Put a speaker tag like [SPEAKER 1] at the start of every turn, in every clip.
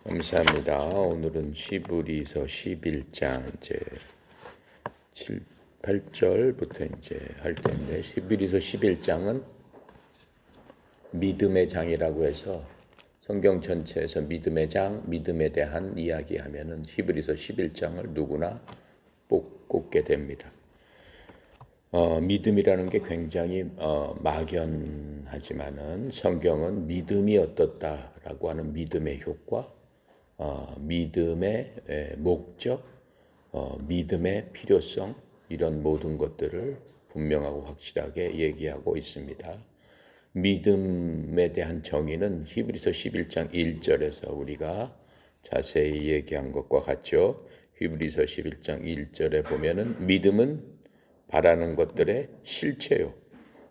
[SPEAKER 1] 감사합니다. 오늘은 히브리서 11장 이제 8절부터 이제 할 텐데, 히브리서 11장은 믿음의 장이라고 해서 성경 전체에서 믿음의 장, 믿음에 대한 이야기하면은 히브리서 11장을 누구나 꼽게 됩니다. 믿음이라는 게 굉장히 막연하지만은 성경은 믿음이 어떻다라고 하는 믿음의 효과, 믿음의 목적, 믿음의 필요성, 이런 모든 것들을 분명하고 확실하게 얘기하고 있습니다. 믿음에 대한 정의는 히브리서 11장 1절에서 우리가 자세히 얘기한 것과 같죠. 히브리서 11장 1절에 보면은 믿음은 바라는 것들의 실체요,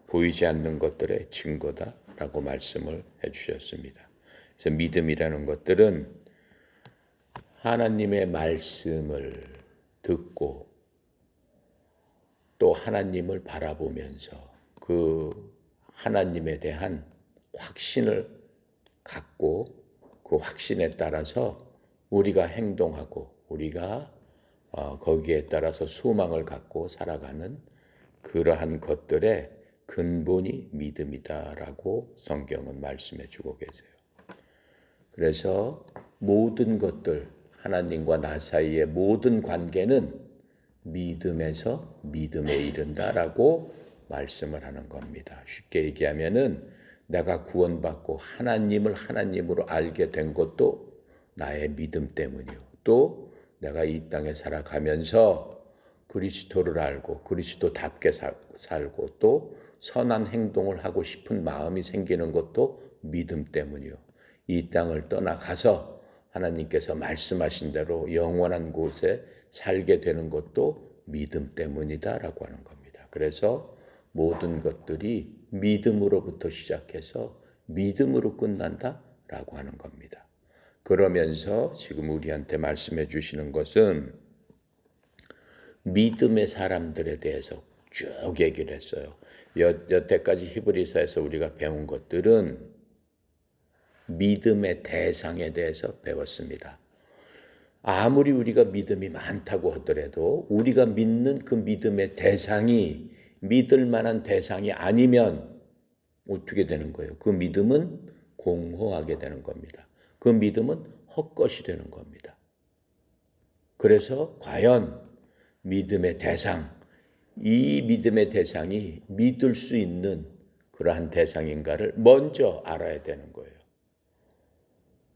[SPEAKER 1] 보이지 않는 것들의 증거다라고 말씀을 해주셨습니다. 그래서 믿음이라는 것들은 하나님의 말씀을 듣고 또 하나님을 바라보면서 그 하나님에 대한 확신을 갖고 그 확신에 따라서 우리가 행동하고 우리가 거기에 따라서 소망을 갖고 살아가는 그러한 것들의 근본이 믿음이다라고 성경은 말씀해 주고 계세요. 그래서 모든 것들, 하나님과 나 사이의 모든 관계는 믿음에서 믿음에 이른다라고 말씀을 하는 겁니다. 쉽게 얘기하면은 내가 구원받고 하나님을 하나님으로 알게 된 것도 나의 믿음 때문이요. 또 내가 이 땅에 살아가면서 그리스도를 알고 그리스도답게 살고 또 선한 행동을 하고 싶은 마음이 생기는 것도 믿음 때문이요. 이 땅을 떠나가서 하나님께서 말씀하신 대로 영원한 곳에 살게 되는 것도 믿음 때문이다라고 하는 겁니다. 그래서 모든 것들이 믿음으로부터 시작해서 믿음으로 끝난다라고 하는 겁니다. 그러면서 지금 우리한테 말씀해 주시는 것은 믿음의 사람들에 대해서 쭉 얘기를 했어요. 여태까지 히브리서에서 우리가 배운 것들은 믿음의 대상에 대해서 배웠습니다. 아무리 우리가 믿음이 많다고 하더라도 우리가 믿는 그 믿음의 대상이 믿을 만한 대상이 아니면 어떻게 되는 거예요? 그 믿음은 공허하게 되는 겁니다. 그 믿음은 헛것이 되는 겁니다. 그래서 과연 믿음의 대상, 이 믿음의 대상이 믿을 수 있는 그러한 대상인가를 먼저 알아야 되는 거예요.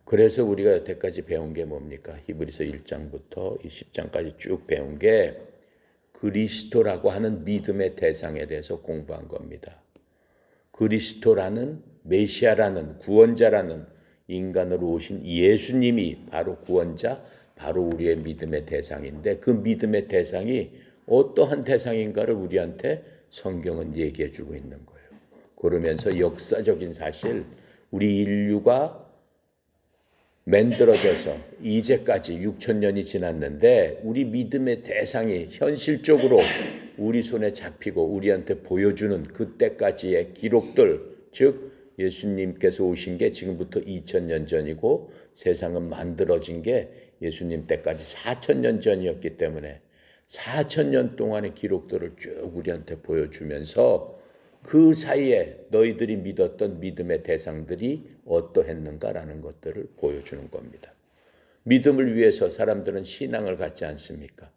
[SPEAKER 1] 그래서 우리가 여태까지 배운 게 뭡니까? 히브리서 1장부터 10장까지 쭉 배운 게 그리스도라고 하는 믿음의 대상에 대해서 공부한 겁니다. 그리스도라는 메시아라는 구원자라는 인간으로 오신 예수님이 바로 구원자, 바로 우리의 믿음의 대상인데 그 믿음의 대상이 어떠한 대상인가를 우리한테 성경은 얘기해 주고 있는 거예요. 그러면서 역사적인 사실, 우리 인류가 만들어져서 이제까지 6,000년이 지났는데 우리 믿음의 대상이 현실적으로 우리 손에 잡히고 우리한테 보여주는 그때까지의 기록들, 즉 예수님께서 오신 게 지금부터 2,000년 전이고 세상은 만들어진 게 예수님 때까지 4,000년 전이었기 때문에 4,000년 동안의 기록들을 쭉 우리한테 보여주면서 그 사이에 너희들이 믿었던 믿음의 대상들이 어떠했는가라는 것들을 보여주는 겁니다. 믿음을 위해서 사람들은 신앙을 갖지 않습니까?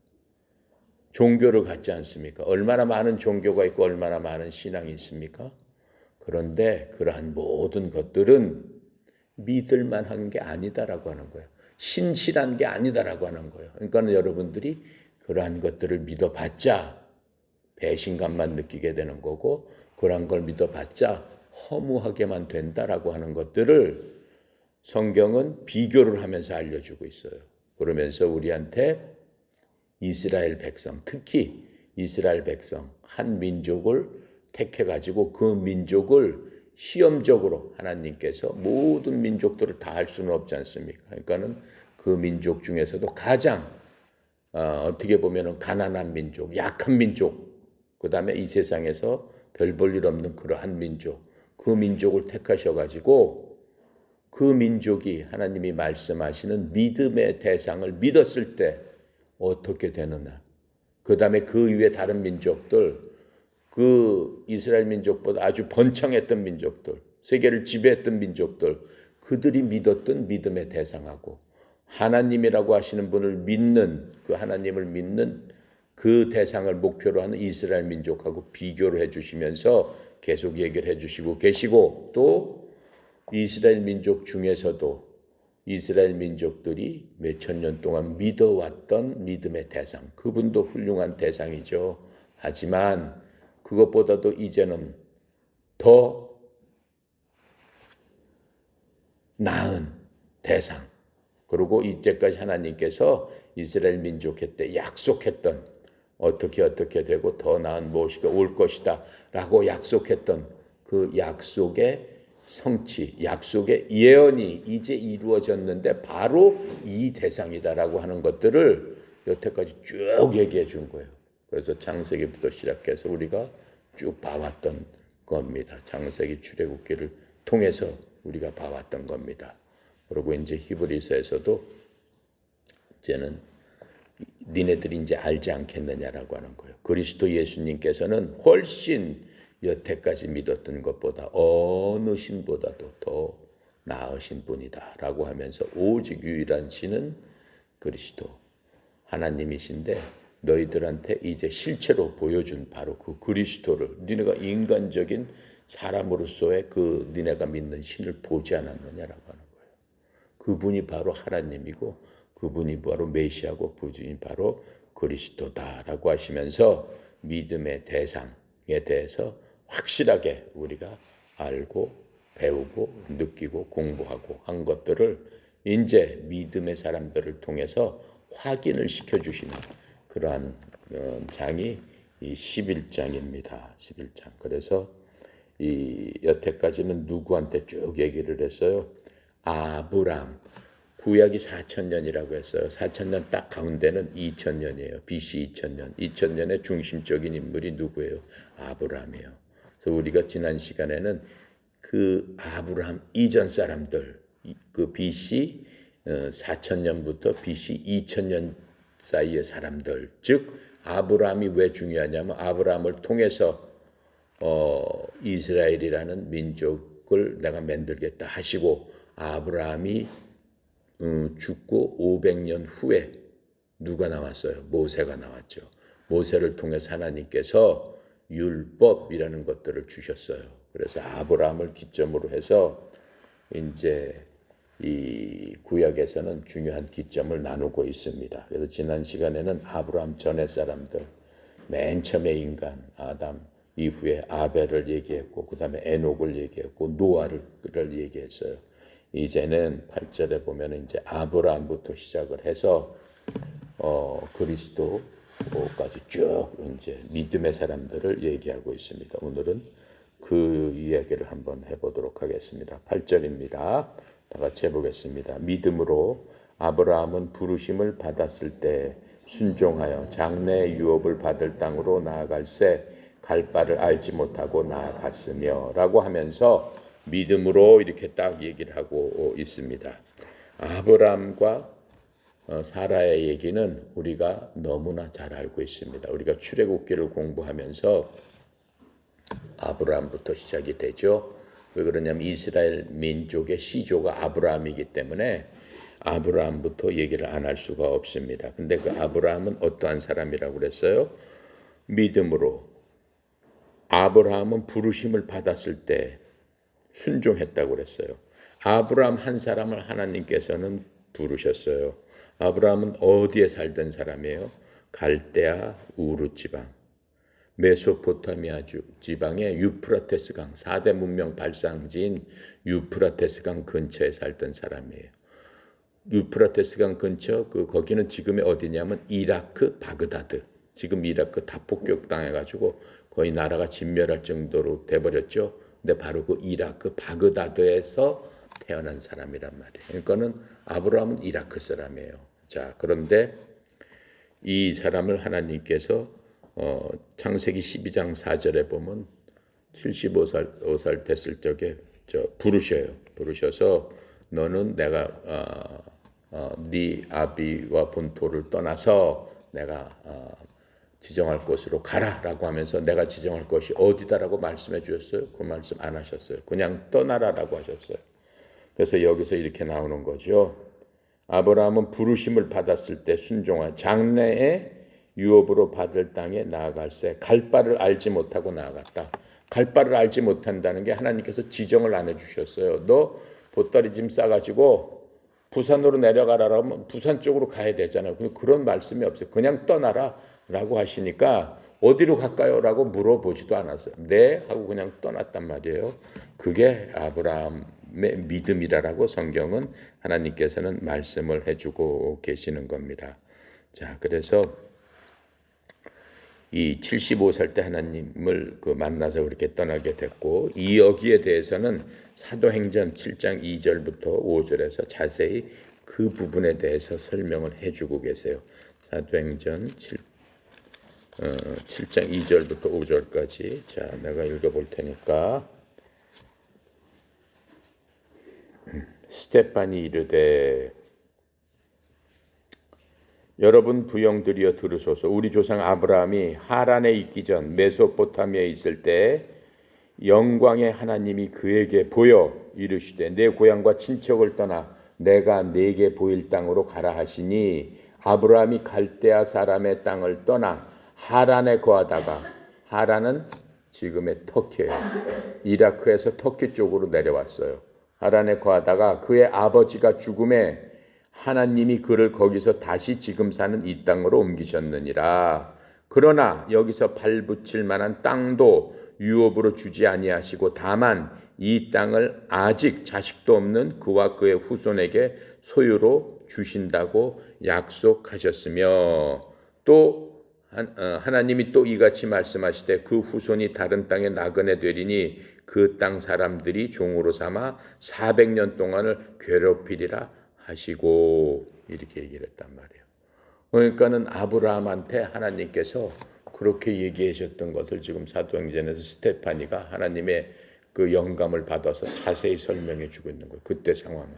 [SPEAKER 1] 종교를 갖지 않습니까? 얼마나 많은 종교가 있고 얼마나 많은 신앙이 있습니까? 그런데 그러한 모든 것들은 믿을 만한 게 아니다라고 하는 거예요. 신실한 게 아니다라고 하는 거예요. 그러니까 여러분들이 그러한 것들을 믿어봤자 배신감만 느끼게 되는 거고 그런 걸 믿어봤자 허무하게만 된다라고 하는 것들을 성경은 비교를 하면서 알려주고 있어요. 그러면서 우리한테 이스라엘 백성, 특히 이스라엘 백성, 한 민족을 택해가지고 그 민족을 시험적으로 하나님께서 모든 민족들을 다 할 수는 없지 않습니까? 그러니까는 그 민족 중에서도 가장 어떻게 보면 가난한 민족, 약한 민족, 그 다음에 이 세상에서 별 볼 일 없는 그러한 민족, 그 민족을 택하셔가지고 그 민족이 하나님이 말씀하시는 믿음의 대상을 믿었을 때 어떻게 되느냐. 그 다음에 그 위에 다른 민족들, 그 이스라엘 민족보다 아주 번창했던 민족들, 세계를 지배했던 민족들, 그들이 믿었던 믿음의 대상하고 하나님이라고 하시는 분을 믿는, 그 하나님을 믿는 그 대상을 목표로 하는 이스라엘 민족하고 비교를 해주시면서 계속 얘기를 해주시고 계시고, 또 이스라엘 민족 중에서도 이스라엘 민족들이 몇천 년 동안 믿어왔던 믿음의 대상, 그분도 훌륭한 대상이죠. 하지만 그것보다도 이제는 더 나은 대상, 그리고 이때까지 하나님께서 이스라엘 민족에 때 약속했던 어떻게 되고 더 나은 무엇이가 올 것이다 라고 약속했던 그 약속의 성취, 약속의 예언이 이제 이루어졌는데 바로 이 대상이다라고 하는 것들을 여태까지 쭉 얘기해 준 거예요. 그래서 창세기부터 시작해서 우리가 쭉 봐왔던 겁니다. 창세기 출애굽기를 통해서 우리가 봐왔던 겁니다. 그리고 이제 히브리서에서도 이제는 니네들이 이제 알지 않겠느냐라고 하는 거예요. 그리스도 예수님께서는 훨씬 여태까지 믿었던 것보다 어느 신보다도 더 나으신 분이다라고 하면서 오직 유일한 신은 그리스도 하나님이신데 너희들한테 이제 실체로 보여준 바로 그 그리스도를, 니네가 인간적인 사람으로서의 그 니네가 믿는 신을 보지 않았느냐라고 하는 거예요. 그분이 바로 하나님이고 그분이 바로 메시아고 그분이 바로 그리스도다라고 하시면서 믿음의 대상에 대해서 확실하게 우리가 알고 배우고 느끼고 공부하고 한 것들을 이제 믿음의 사람들을 통해서 확인을 시켜주시는 그러한 장이 이 11장입니다. 11장. 그래서 이 여태까지는 누구한테 쭉 얘기를 했어요. 아브람. 구약이 4,000년이라고 했어요. 4,000년 딱 가운데는 2,000년이에요. BC 2,000년. 2,000년의 중심적인 인물이 누구예요? 아브람이에요. 그래서 우리가 지난 시간에는 그 아브람 이전 사람들, 그 BC 4,000년부터 BC 2,000년 사이의 사람들, 즉 아브람이 왜 중요하냐면 아브람을 통해서 이스라엘이라는 민족을 내가 만들겠다 하시고 아브람이 죽고 500년 후에 누가 나왔어요? 모세가 나왔죠. 모세를 통해서 하나님께서 율법이라는 것들을 주셨어요. 그래서 아브라함을 기점으로 해서 이제 이 구약에서는 중요한 기점을 나누고 있습니다. 그래서 지난 시간에는 아브라함 전의 사람들, 맨 처음에 인간 아담 이후에 아벨을 얘기했고 그 다음에 에녹을 얘기했고 노아를 얘기했어요. 이제는 8절에 보면 이제 아브라함부터 시작을 해서 그리스도까지 쭉 이제 믿음의 사람들을 얘기하고 있습니다. 오늘은 그 이야기를 한번 해보도록 하겠습니다. 8절입니다. 다 같이 해보겠습니다. 믿음으로 아브라함은 부르심을 받았을 때 순종하여 장래의 유업을 받을 땅으로 나아갈새 갈 바를 알지 못하고 나아갔으며 라고 하면서 믿음으로 이렇게 딱 얘기를 하고 있습니다. 아브라함과 사라의 얘기는 우리가 너무나 잘 알고 있습니다. 우리가 출애굽기를 공부하면서 아브라함부터 시작이 되죠. 왜 그러냐면 이스라엘 민족의 시조가 아브라함이기 때문에 아브라함부터 얘기를 안 할 수가 없습니다. 근데 그 아브라함은 어떠한 사람이라고 그랬어요? 믿음으로 아브라함은 부르심을 받았을 때 순종했다고 그랬어요. 아브라함 한 사람을 하나님께서는 부르셨어요. 아브라함은 어디에 살던 사람이에요? 갈대아 우르 지방, 메소포타미아 지방의 유프라테스 강, 4대 문명 발상지인 유프라테스 강 근처에 살던 사람이에요. 유프라테스 강 근처 거기는 지금의 어디냐면 이라크 바그다드. 지금 이라크 다 폭격당해가지고 거의 나라가 진멸할 정도로 돼버렸죠. 근데 바로 그 이라크 바그다드에서 태어난 사람이란 말이에요. 그러니까는 아브라함은 이라크 사람이에요. 자, 그런데 이 사람을 하나님께서 창세기 12장 4절에 보면 75살 됐을 적에 부르셔요. 부르셔서 너는 내가 네 아비와 본토를 떠나서 내가 지정할 곳으로 가라라고 하면서 내가 지정할 것이 어디다라고 말씀해 주셨어요? 그 말씀 안 하셨어요. 그냥 떠나라라고 하셨어요. 그래서 여기서 이렇게 나오는 거죠. 아브라함은 부르심을 받았을 때 순종한 장래에 유업으로 받을 땅에 나아갈새 갈 바를 알지 못하고 나아갔다. 갈 바를 알지 못한다는 게 하나님께서 지정을 안 해주셨어요. 너 보따리 짐 싸가지고 부산으로 내려가라라고 하면 부산 쪽으로 가야 되잖아요. 그런 말씀이 없어요. 그냥 떠나라라고 하시니까 어디로 갈까요? 라고 물어보지도 않았어요. 네 하고 그냥 떠났단 말이에요. 그게 아브라함의 믿음이라고 성경은 하나님께서는 말씀을 해주고 계시는 겁니다. 자, 그래서 이 75살 때 하나님을 만나서 그렇게 떠나게 됐고, 이 여기에 대해서는 사도행전 7장 2절부터 5절에서 자세히 그 부분에 대해서 설명을 해주고 계세요. 사도행전 7장 2절부터 5절까지. 자, 내가 읽어볼 테니까. 스테판이 이르되 여러분 부영들이여 들으소서. 우리 조상 아브라함이 하란에 있기 전 메소포타미아에 있을 때 영광의 하나님이 그에게 보여 이르시되 내 고향과 친척을 떠나 내가 네게 보일 땅으로 가라 하시니 아브라함이 갈대아 사람의 땅을 떠나 하란에 거하다가, 하란은 지금의 터키예요. 이라크에서 터키 쪽으로 내려왔어요. 하란에 거하다가 그의 아버지가 죽음에 하나님이 그를 거기서 다시 지금 사는 이 땅으로 옮기셨느니라. 그러나 여기서 발붙일 만한 땅도 유업으로 주지 아니하시고 다만 이 땅을 아직 자식도 없는 그와 그의 후손에게 소유로 주신다고 약속하셨으며 또 하나님이 또 이같이 말씀하시되 그 후손이 다른 땅에 나그네 되리니 그 땅 사람들이 종으로 삼아 400년 동안을 괴롭히리라 하시고 이렇게 얘기를 했단 말이에요. 그러니까는 아브라함한테 하나님께서 그렇게 얘기하셨던 것을 지금 사도행전에서 스테파니가 하나님의 그 영감을 받아서 자세히 설명해 주고 있는 거예요. 그때 상황을.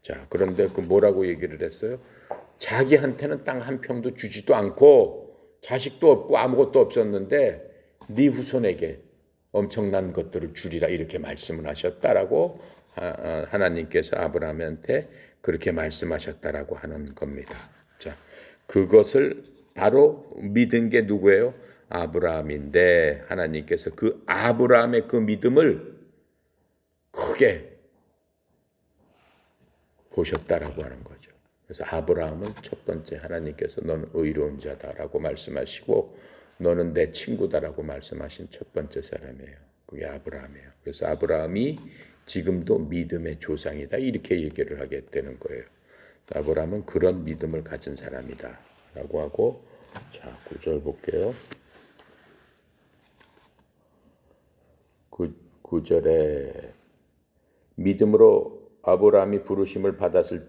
[SPEAKER 1] 자, 그런데 그 뭐라고 얘기를 했어요? 자기한테는 땅 한 평도 주지도 않고 자식도 없고 아무것도 없었는데 네 후손에게 엄청난 것들을 주리라 이렇게 말씀을 하셨다라고 하나님께서 아브라함한테 그렇게 말씀하셨다라고 하는 겁니다. 자, 그것을 바로 믿은 게 누구예요? 아브라함인데 하나님께서 그 아브라함의 그 믿음을 크게 보셨다라고 하는 거죠. 그래서 아브라함은 첫 번째 하나님께서 너는 의로운 자다라고 말씀하시고 너는 내 친구다라고 말씀하신 첫 번째 사람이에요. 그게 아브라함이에요. 그래서 아브라함이 지금도 믿음의 조상이다 이렇게 얘기를 하게 되는 거예요. 아브라함은 그런 믿음을 가진 사람이다 라고 하고, 자 9절 볼게요. 9절에 믿음으로 아브라함이 부르심을 받았을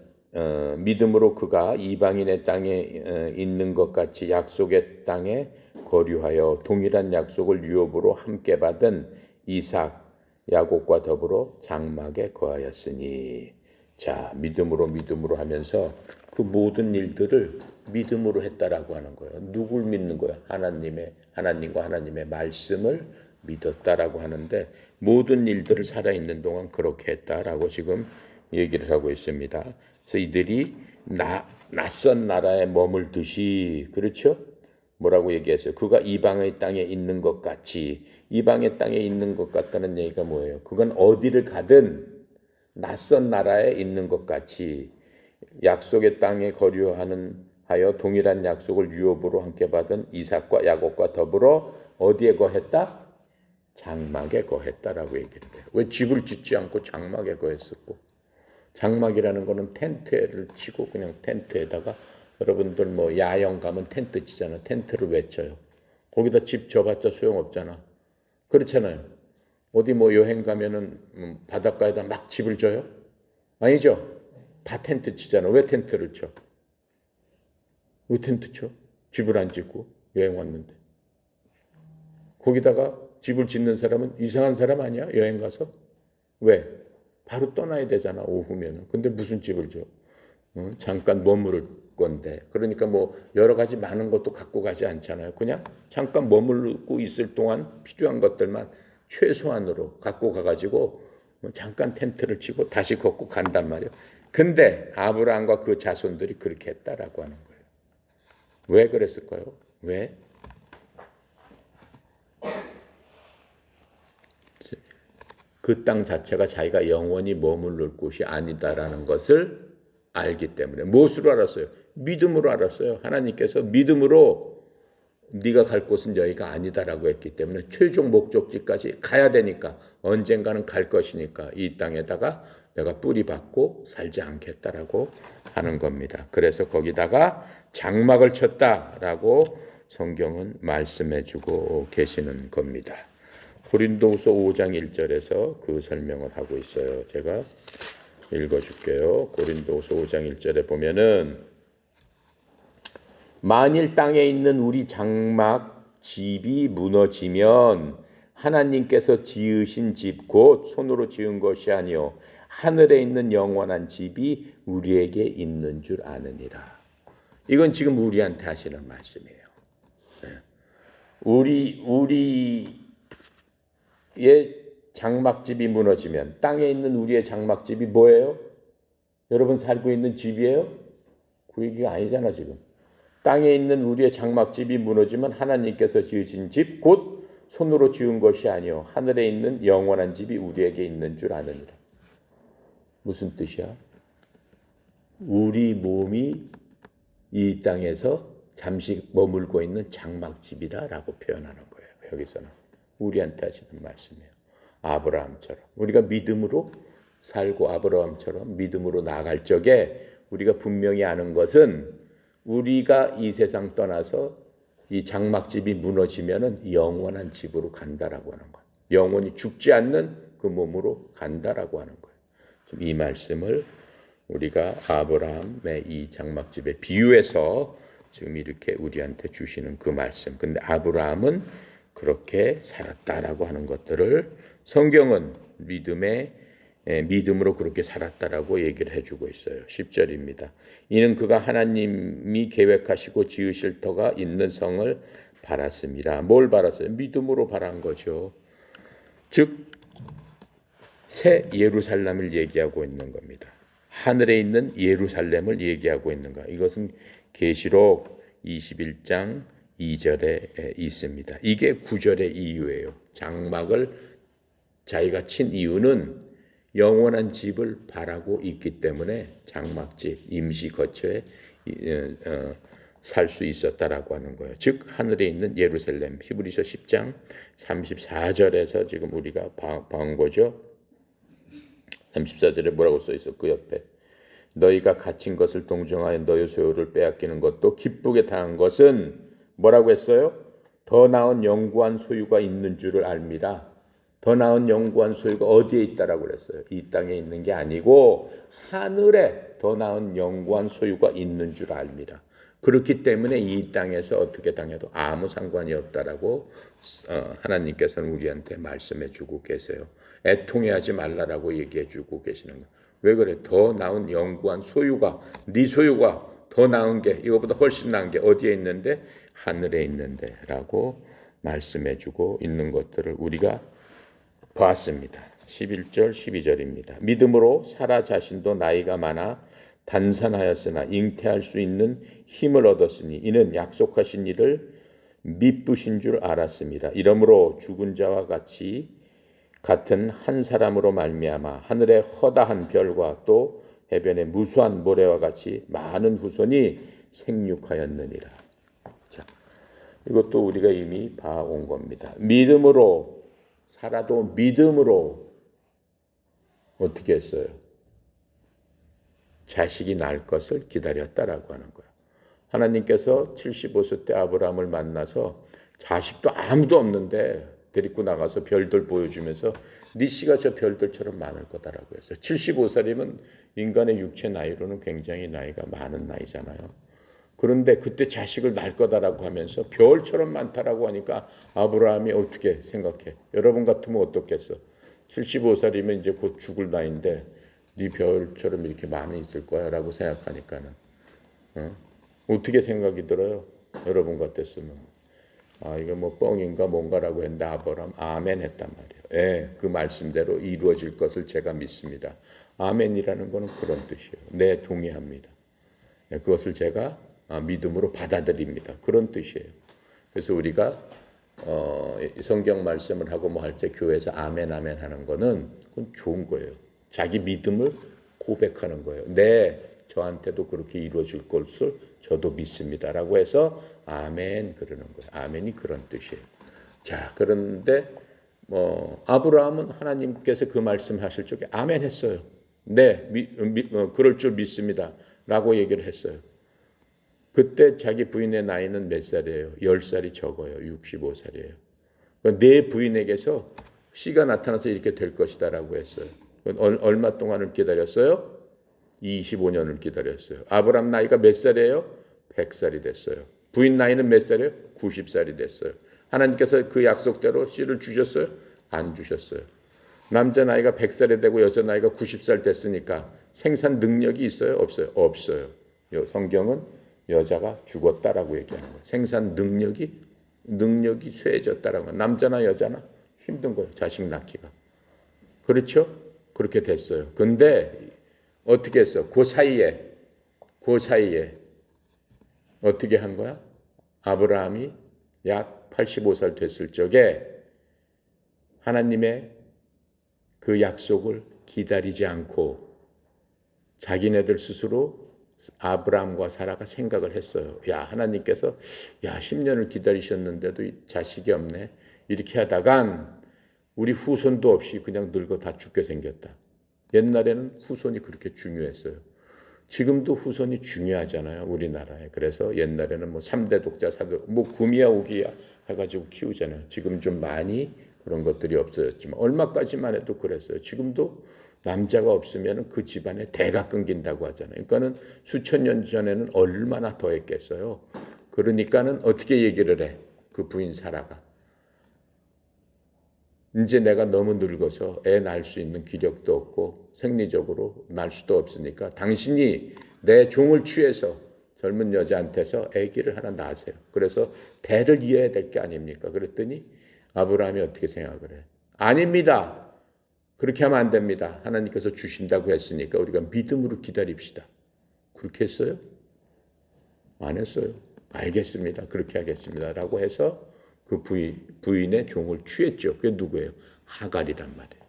[SPEAKER 1] 믿음으로 그가 이방인의 땅에 있는 것 같이 약속의 땅에 거류하여 동일한 약속을 유업으로 함께 받은 이삭 야곱과 더불어 장막에 거하였으니. 자, 믿음으로 하면서 그 모든 일들을 믿음으로 했다라고 하는 거예요. 누굴 믿는 거예요? 하나님과 하나님의 말씀을 믿었다라고 하는데 모든 일들을 살아있는 동안 그렇게 했다라고 지금 얘기를 하고 있습니다. 그래서 이들이 낯선 나라에 머물듯이, 그렇죠? 뭐라고 얘기했어요? 그가 이방의 땅에 있는 것 같이. 이방의 땅에 있는 것 같다는 얘기가 뭐예요? 그건 어디를 가든 낯선 나라에 있는 것 같이 약속의 땅에 거류하여 동일한 약속을 유업으로 함께 받은 이삭과 야곱과 더불어 어디에 거했다? 장막에 거했다라고 얘기를 해요. 왜 집을 짓지 않고 장막에 거했었고, 장막이라는 거는 텐트를 치고 그냥 텐트에다가 여러분들 뭐 야영 가면 텐트 치잖아. 텐트를 왜 쳐요? 거기다 집 져봤자 소용없잖아. 그렇잖아요. 어디 뭐 여행 가면은 바닷가에다 막 집을 져요? 아니죠. 다 텐트 치잖아. 왜 텐트를 쳐? 왜 텐트 쳐? 집을 안 짓고 여행 왔는데. 거기다가 집을 짓는 사람은 이상한 사람 아니야? 여행 가서? 왜? 바로 떠나야 되잖아, 오후면은. 근데 무슨 집을 줘? 잠깐 머무를 건데. 그러니까 뭐 여러 가지 많은 것도 갖고 가지 않잖아요. 그냥 잠깐 머물고 있을 동안 필요한 것들만 최소한으로 갖고 가가지고 잠깐 텐트를 치고 다시 걷고 간단 말이에요. 근데 아브라함과 그 자손들이 그렇게 했다라고 하는 거예요. 왜 그랬을까요? 왜? 그 땅 자체가 자기가 영원히 머무를 곳이 아니다라는 것을 알기 때문에. 무엇으로 알았어요? 믿음으로 알았어요. 하나님께서 믿음으로 네가 갈 곳은 여기가 아니다라고 했기 때문에 최종 목적지까지 가야 되니까 언젠가는 갈 것이니까 이 땅에다가 내가 뿌리 박고 살지 않겠다라고 하는 겁니다. 그래서 거기다가 장막을 쳤다라고 성경은 말씀해주고 계시는 겁니다. 고린도후서 5장 1절에서 그 설명을 하고 있어요. 제가 읽어줄게요. 고린도후서 5장 1절에 보면은 만일 땅에 있는 우리 장막 집이 무너지면 하나님께서 지으신 집 곧 손으로 지은 것이 아니요 하늘에 있는 영원한 집이 우리에게 있는 줄 아느니라. 이건 지금 우리한테 하시는 말씀이에요. 우리의 장막집이 무너지면 땅에 있는 우리의 장막집이 뭐예요? 여러분 살고 있는 집이에요? 그 얘기가 아니잖아 지금. 땅에 있는 우리의 장막집이 무너지면 하나님께서 지으신 집 곧 손으로 지은 것이 아니요 하늘에 있는 영원한 집이 우리에게 있는 줄 아느니라. 무슨 뜻이야? 우리 몸이 이 땅에서 잠시 머물고 있는 장막집이다라고 표현하는 거예요. 여기서는 우리한테 하시는 말씀이에요. 아브라함처럼 우리가 믿음으로 살고 아브라함처럼 믿음으로 나아갈 적에 우리가 분명히 아는 것은 우리가 이 세상 떠나서 이 장막집이 무너지면은 영원한 집으로 간다라고 하는 거예요. 영원히 죽지 않는 그 몸으로 간다라고 하는 거예요. 이 말씀을 우리가 아브라함의 이 장막집에 비유해서 지금 이렇게 우리한테 주시는 그 말씀. 근데 아브라함은 그렇게 살았다라고 하는 것들을 성경은 믿음으로 그렇게 살았다라고 얘기를 해주고 있어요. 10절입니다. 이는 그가 하나님이 계획하시고 지으실 터가 있는 성을 바랐습니다. 뭘 바랐어요? 믿음으로 바란 거죠. 즉 새 예루살렘을 얘기하고 있는 겁니다. 하늘에 있는 예루살렘을 얘기하고 있는가? 이것은 계시록 21장 2절에 있습니다. 이게 9절의 이유예요. 장막을 자기가 친 이유는 영원한 집을 바라고 있기 때문에 장막집, 임시 거처에 살 수 있었다라고 하는 거예요. 즉 하늘에 있는 예루살렘. 히브리서 10장 34절에서 지금 우리가 본 거죠. 34절에 뭐라고 써 있어? 그 옆에 너희가 갇힌 것을 동정하여 너희 소유를 빼앗기는 것도 기쁘게 당한 것은 뭐라고 했어요? 더 나은 영구한 소유가 있는 줄을 압니다. 더 나은 영구한 소유가 어디에 있다라고 그랬어요? 이 땅에 있는 게 아니고 하늘에 더 나은 영구한 소유가 있는 줄 압니다. 그렇기 때문에 이 땅에서 어떻게 당해도 아무 상관이 없다라고 하나님께서는 우리한테 말씀해주고 계세요. 애통해하지 말라라고 얘기해주고 계시는 거예요. 왜 그래? 더 나은 영구한 소유가 네 소유가 더 나은 게 이거보다 훨씬 나은 게 어디에 있는데? 하늘에 있는데라고 말씀해주고 있는 것들을 우리가 봤습니다. 11절 12절입니다. 믿음으로 사라 자신도 나이가 많아 단산하였으나 잉태할 수 있는 힘을 얻었으니 이는 약속하신 일을 미쁘신 줄 알았습니다. 이러므로 죽은 자와 같은 한 사람으로 말미암아 하늘의 허다한 별과 또 해변의 무수한 모래와 같이 많은 후손이 생육하였느니라. 자, 이것도 우리가 이미 봐온 겁니다. 믿음으로 살아도 믿음으로 어떻게 했어요? 자식이 날 것을 기다렸다라고 하는 거예요. 하나님께서 75세 때 아브라함을 만나서 자식도 아무도 없는데 데리고 나가서 별들 보여주면서 네 씨가 저 별들처럼 많을 거다라고 했어요. 75살이면 인간의 육체 나이로는 굉장히 나이가 많은 나이잖아요. 그런데 그때 자식을 낳을 거다라고 하면서 별처럼 많다라고 하니까 아브라함이 어떻게 생각해? 여러분 같으면 어떻겠어? 75살이면 이제 곧 죽을 나이인데 네 별처럼 이렇게 많이 있을 거야라고 생각하니까는 어떻게 생각이 들어요? 여러분 같았으면 이거 뭐 뻥인가 뭔가라고 했는데 아브라함 아멘 했단 말이에요. 예, 그 말씀대로 이루어질 것을 제가 믿습니다. 아멘이라는 거는 그런 뜻이에요. 네, 동의합니다. 예, 그것을 제가 믿음으로 받아들입니다. 그런 뜻이에요. 그래서 우리가 성경 말씀을 하고 뭐 할 때 교회에서 아멘 아멘 하는 거는 그건 좋은 거예요. 자기 믿음을 고백하는 거예요. 네, 저한테도 그렇게 이루어질 것을 저도 믿습니다라고 해서 아멘 그러는 거예요. 아멘이 그런 뜻이에요. 자, 그런데 아브라함은 하나님께서 그 말씀하실 적에 아멘 했어요. 네, 그럴 줄 믿습니다라고 얘기를 했어요. 그때 자기 부인의 나이는 몇 살이에요? 10살이 적어요. 65살이에요. 내 부인에게서 씨가 나타나서 이렇게 될 것이다라고 했어요. 얼마 동안을 기다렸어요? 25년을 기다렸어요. 아브라함 나이가 몇 살이에요? 100살이 됐어요. 부인 나이는 몇 살이에요? 90살이 됐어요. 하나님께서 그 약속대로 씨를 주셨어요? 안 주셨어요. 남자 나이가 100살이 되고 여자 나이가 90살 됐으니까 생산 능력이 있어요? 없어요? 없어요. 성경은 여자가 죽었다라고 얘기하는 거예요. 생산 능력이 쇠해졌다라는 거예요. 남자나 여자나 힘든 거예요. 자식 낳기가. 그렇죠? 그렇게 됐어요. 근데 어떻게 했어? 그 사이에 어떻게 한 거야? 아브라함이 약 85살 됐을 적에 하나님의 그 약속을 기다리지 않고 자기네들 스스로 아브라함과 사라가 생각을 했어요. 야, 하나님께서 10년을 기다리셨는데도 자식이 없네. 이렇게 하다간 우리 후손도 없이 그냥 늙어 다 죽게 생겼다. 옛날에는 후손이 그렇게 중요했어요. 지금도 후손이 중요하잖아요. 우리나라에. 그래서 옛날에는 뭐 3대 독자, 4대, 뭐 구미야 오기야 해가지고 키우잖아요. 지금 좀 많이 그런 것들이 없어졌지만 얼마까지만 해도 그랬어요. 지금도 남자가 없으면 그 집안에 대가 끊긴다고 하잖아요. 그러니까는 수천 년 전에는 얼마나 더 했겠어요. 그러니까는 어떻게 얘기를 해? 그 부인 사라가. 이제 내가 너무 늙어서 애 낳을 수 있는 기력도 없고 생리적으로 낳을 수도 없으니까 당신이 내 종을 취해서 젊은 여자한테서 아기를 하나 낳으세요. 그래서 대를 이어야 될 게 아닙니까? 그랬더니 아브라함이 어떻게 생각을 해? 아닙니다. 그렇게 하면 안 됩니다. 하나님께서 주신다고 했으니까 우리가 믿음으로 기다립시다. 그렇게 했어요? 안 했어요. 알겠습니다. 그렇게 하겠습니다. 라고 해서 그 부인의 종을 취했죠. 그게 누구예요? 하갈이란 말이에요.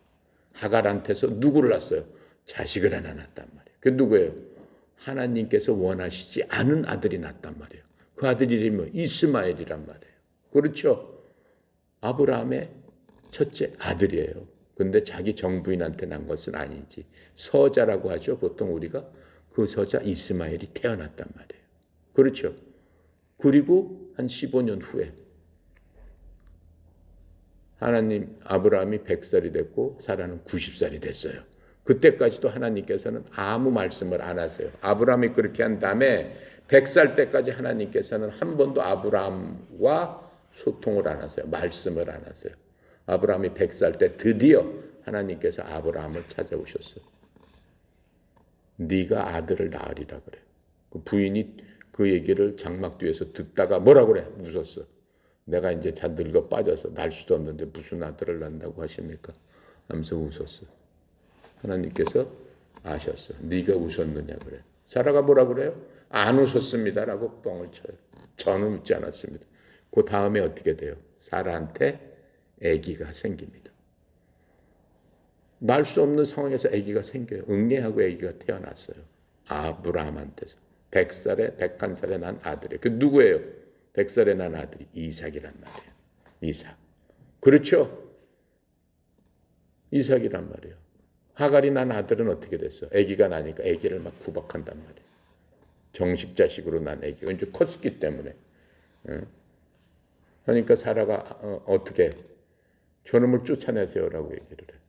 [SPEAKER 1] 하갈한테서 누구를 낳았어요? 자식을 하나 낳았단 말이에요. 그게 누구예요? 하나님께서 원하시지 않은 아들이 낳았단 말이에요. 그 아들 이름이 이스마엘이란 말이에요. 그렇죠? 아브라함의 첫째 아들이에요. 근데 자기 정부인한테 난 것은 아니지. 서자라고 하죠. 보통 우리가 그 서자 이스마엘이 태어났단 말이에요. 그렇죠? 그리고 한 15년 후에 하나님 아브라함이 100살이 됐고 사라는 90살이 됐어요. 그때까지도 하나님께서는 아무 말씀을 안 하세요. 아브라함이 그렇게 한 다음에 100살 때까지 하나님께서는 한 번도 아브라함과 소통을 안 하세요. 말씀을 안 하세요. 아브라함이 100살 때 드디어 하나님께서 아브라함을 찾아오셨어요. 네가 아들을 낳으리라 그래. 그 부인이 그 얘기를 장막 뒤에서 듣다가 뭐라 그래? 웃었어. 내가 이제 다 늙어 빠져서 날 수도 없는데 무슨 아들을 낳는다고 하십니까? 하면서 웃었어. 하나님께서 아셨어. 네가 웃었느냐 그래. 사라가 뭐라 그래요? 안 웃었습니다라고 뻥을 쳐요. 저는 웃지 않았습니다. 그 다음에 어떻게 돼요? 사라한테 아기가 생깁니다. 날 수 없는 상황에서 아기가 생겨요. 응애하고 아기가 태어났어요. 아브라함한테서 101살에 난 아들이에요. 그 누구예요? 100살에 난 아들이 이삭이란 말이에요. 이삭. 그렇죠? 이삭이란 말이에요. 하갈이 난 아들은 어떻게 됐어? 아기가 나니까 아기를 막 구박한단 말이에요. 정식 자식으로 난 아기가 이제 컸기 때문에. 그러니까 사라가 어떻게 저놈을 쫓아내세요라고 얘기를 해.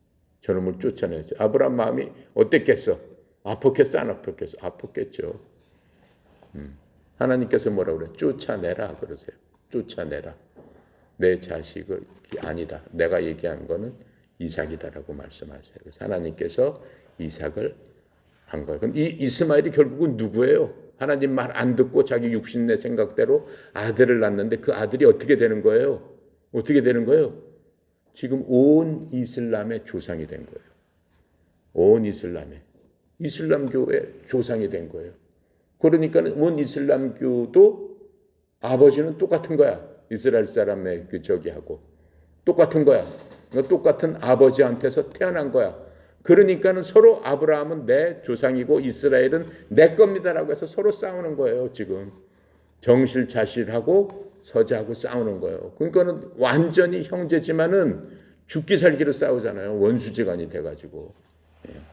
[SPEAKER 1] 저놈을 쫓아내세요. 아브라함 마음이 어땠겠어? 아팠겠어? 안 아팠겠어? 아팠겠죠. 하나님께서 뭐라고 그래? 쫓아내라 그러세요. 쫓아내라. 내 자식을 아니다. 내가 얘기한 거는 이삭이다라고 말씀하세요. 그래서 하나님께서 이삭을 한 거예요. 그럼 이 이스마엘이 결국은 누구예요? 하나님 말 안 듣고 자기 육신의 생각대로 아들을 낳는데 그 아들이 어떻게 되는 거예요? 어떻게 되는 거예요? 지금 온 이슬람의 조상이 된 거예요. 온 이슬람교의 조상이 된 거예요. 그러니까 온 이슬람교도 아버지는 똑같은 거야. 이스라엘 사람의 그 저기하고 똑같은 거야. 똑같은 아버지한테서 태어난 거야. 그러니까는 서로 아브라함은 내 조상이고 이스라엘은 내 겁니다라고 해서 서로 싸우는 거예요. 지금 정실자실하고 서자하고 싸우는 거예요. 그러니까는 완전히 형제지만은 죽기 살기로 싸우잖아요. 원수지간이 돼가지고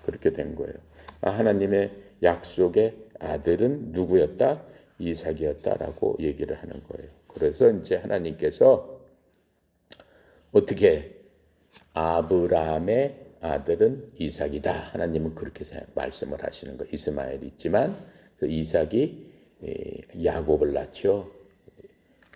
[SPEAKER 1] 그렇게 된 거예요. 하나님의 약속의 아들은 누구였다? 이삭이었다라고 얘기를 하는 거예요. 그래서 이제 하나님께서 어떻게 아브라함의 아들은 이삭이다. 하나님은 그렇게 말씀을 하시는 거예요. 이스마엘이 있지만 이삭이 야곱을 낳죠.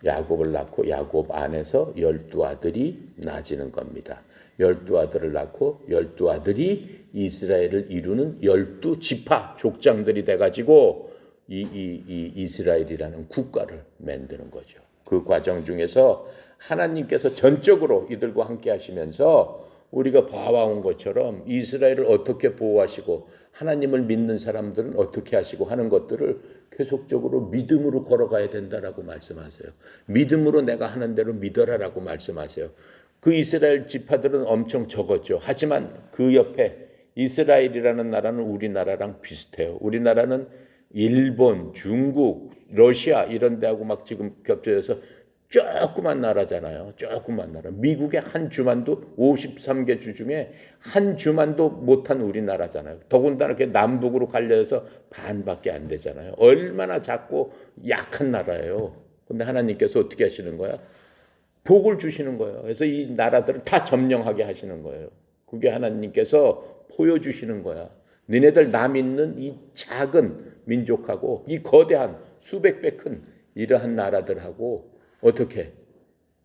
[SPEAKER 1] 야곱을 낳고 야곱 안에서 12아들이 나지는 겁니다. 12아들을 낳고 12아들이 이스라엘을 이루는 12지파 족장들이 돼가지고 이 이스라엘이라는 국가를 만드는 거죠. 그 과정 중에서 하나님께서 전적으로 이들과 함께 하시면서 우리가 봐와온 것처럼 이스라엘을 어떻게 보호하시고 하나님을 믿는 사람들은 어떻게 하시고 하는 것들을 계속적으로 믿음으로 걸어가야 된다라고 말씀하세요. 믿음으로 내가 하는 대로 믿어라라고 말씀하세요. 그 이스라엘 지파들은 엄청 적었죠. 하지만 그 옆에 이스라엘이라는 나라는 우리나라랑 비슷해요. 우리나라는 일본, 중국, 러시아 이런 데하고 막 지금 겹쳐져서 조그만 나라잖아요. 조그만 나라. 미국의 한 주만도 53개 주 중에 한 주만도 못한 우리나라잖아요. 더군다나 이렇게 남북으로 갈려서 반밖에 안 되잖아요. 얼마나 작고 약한 나라예요. 근데 하나님께서 어떻게 하시는 거야? 복을 주시는 거예요. 그래서 이 나라들을 다 점령하게 하시는 거예요. 그게 하나님께서 보여주시는 거야. 너네들 남 있는 이 작은 민족하고 이 거대한 수백 배 큰 이러한 나라들하고 어떻게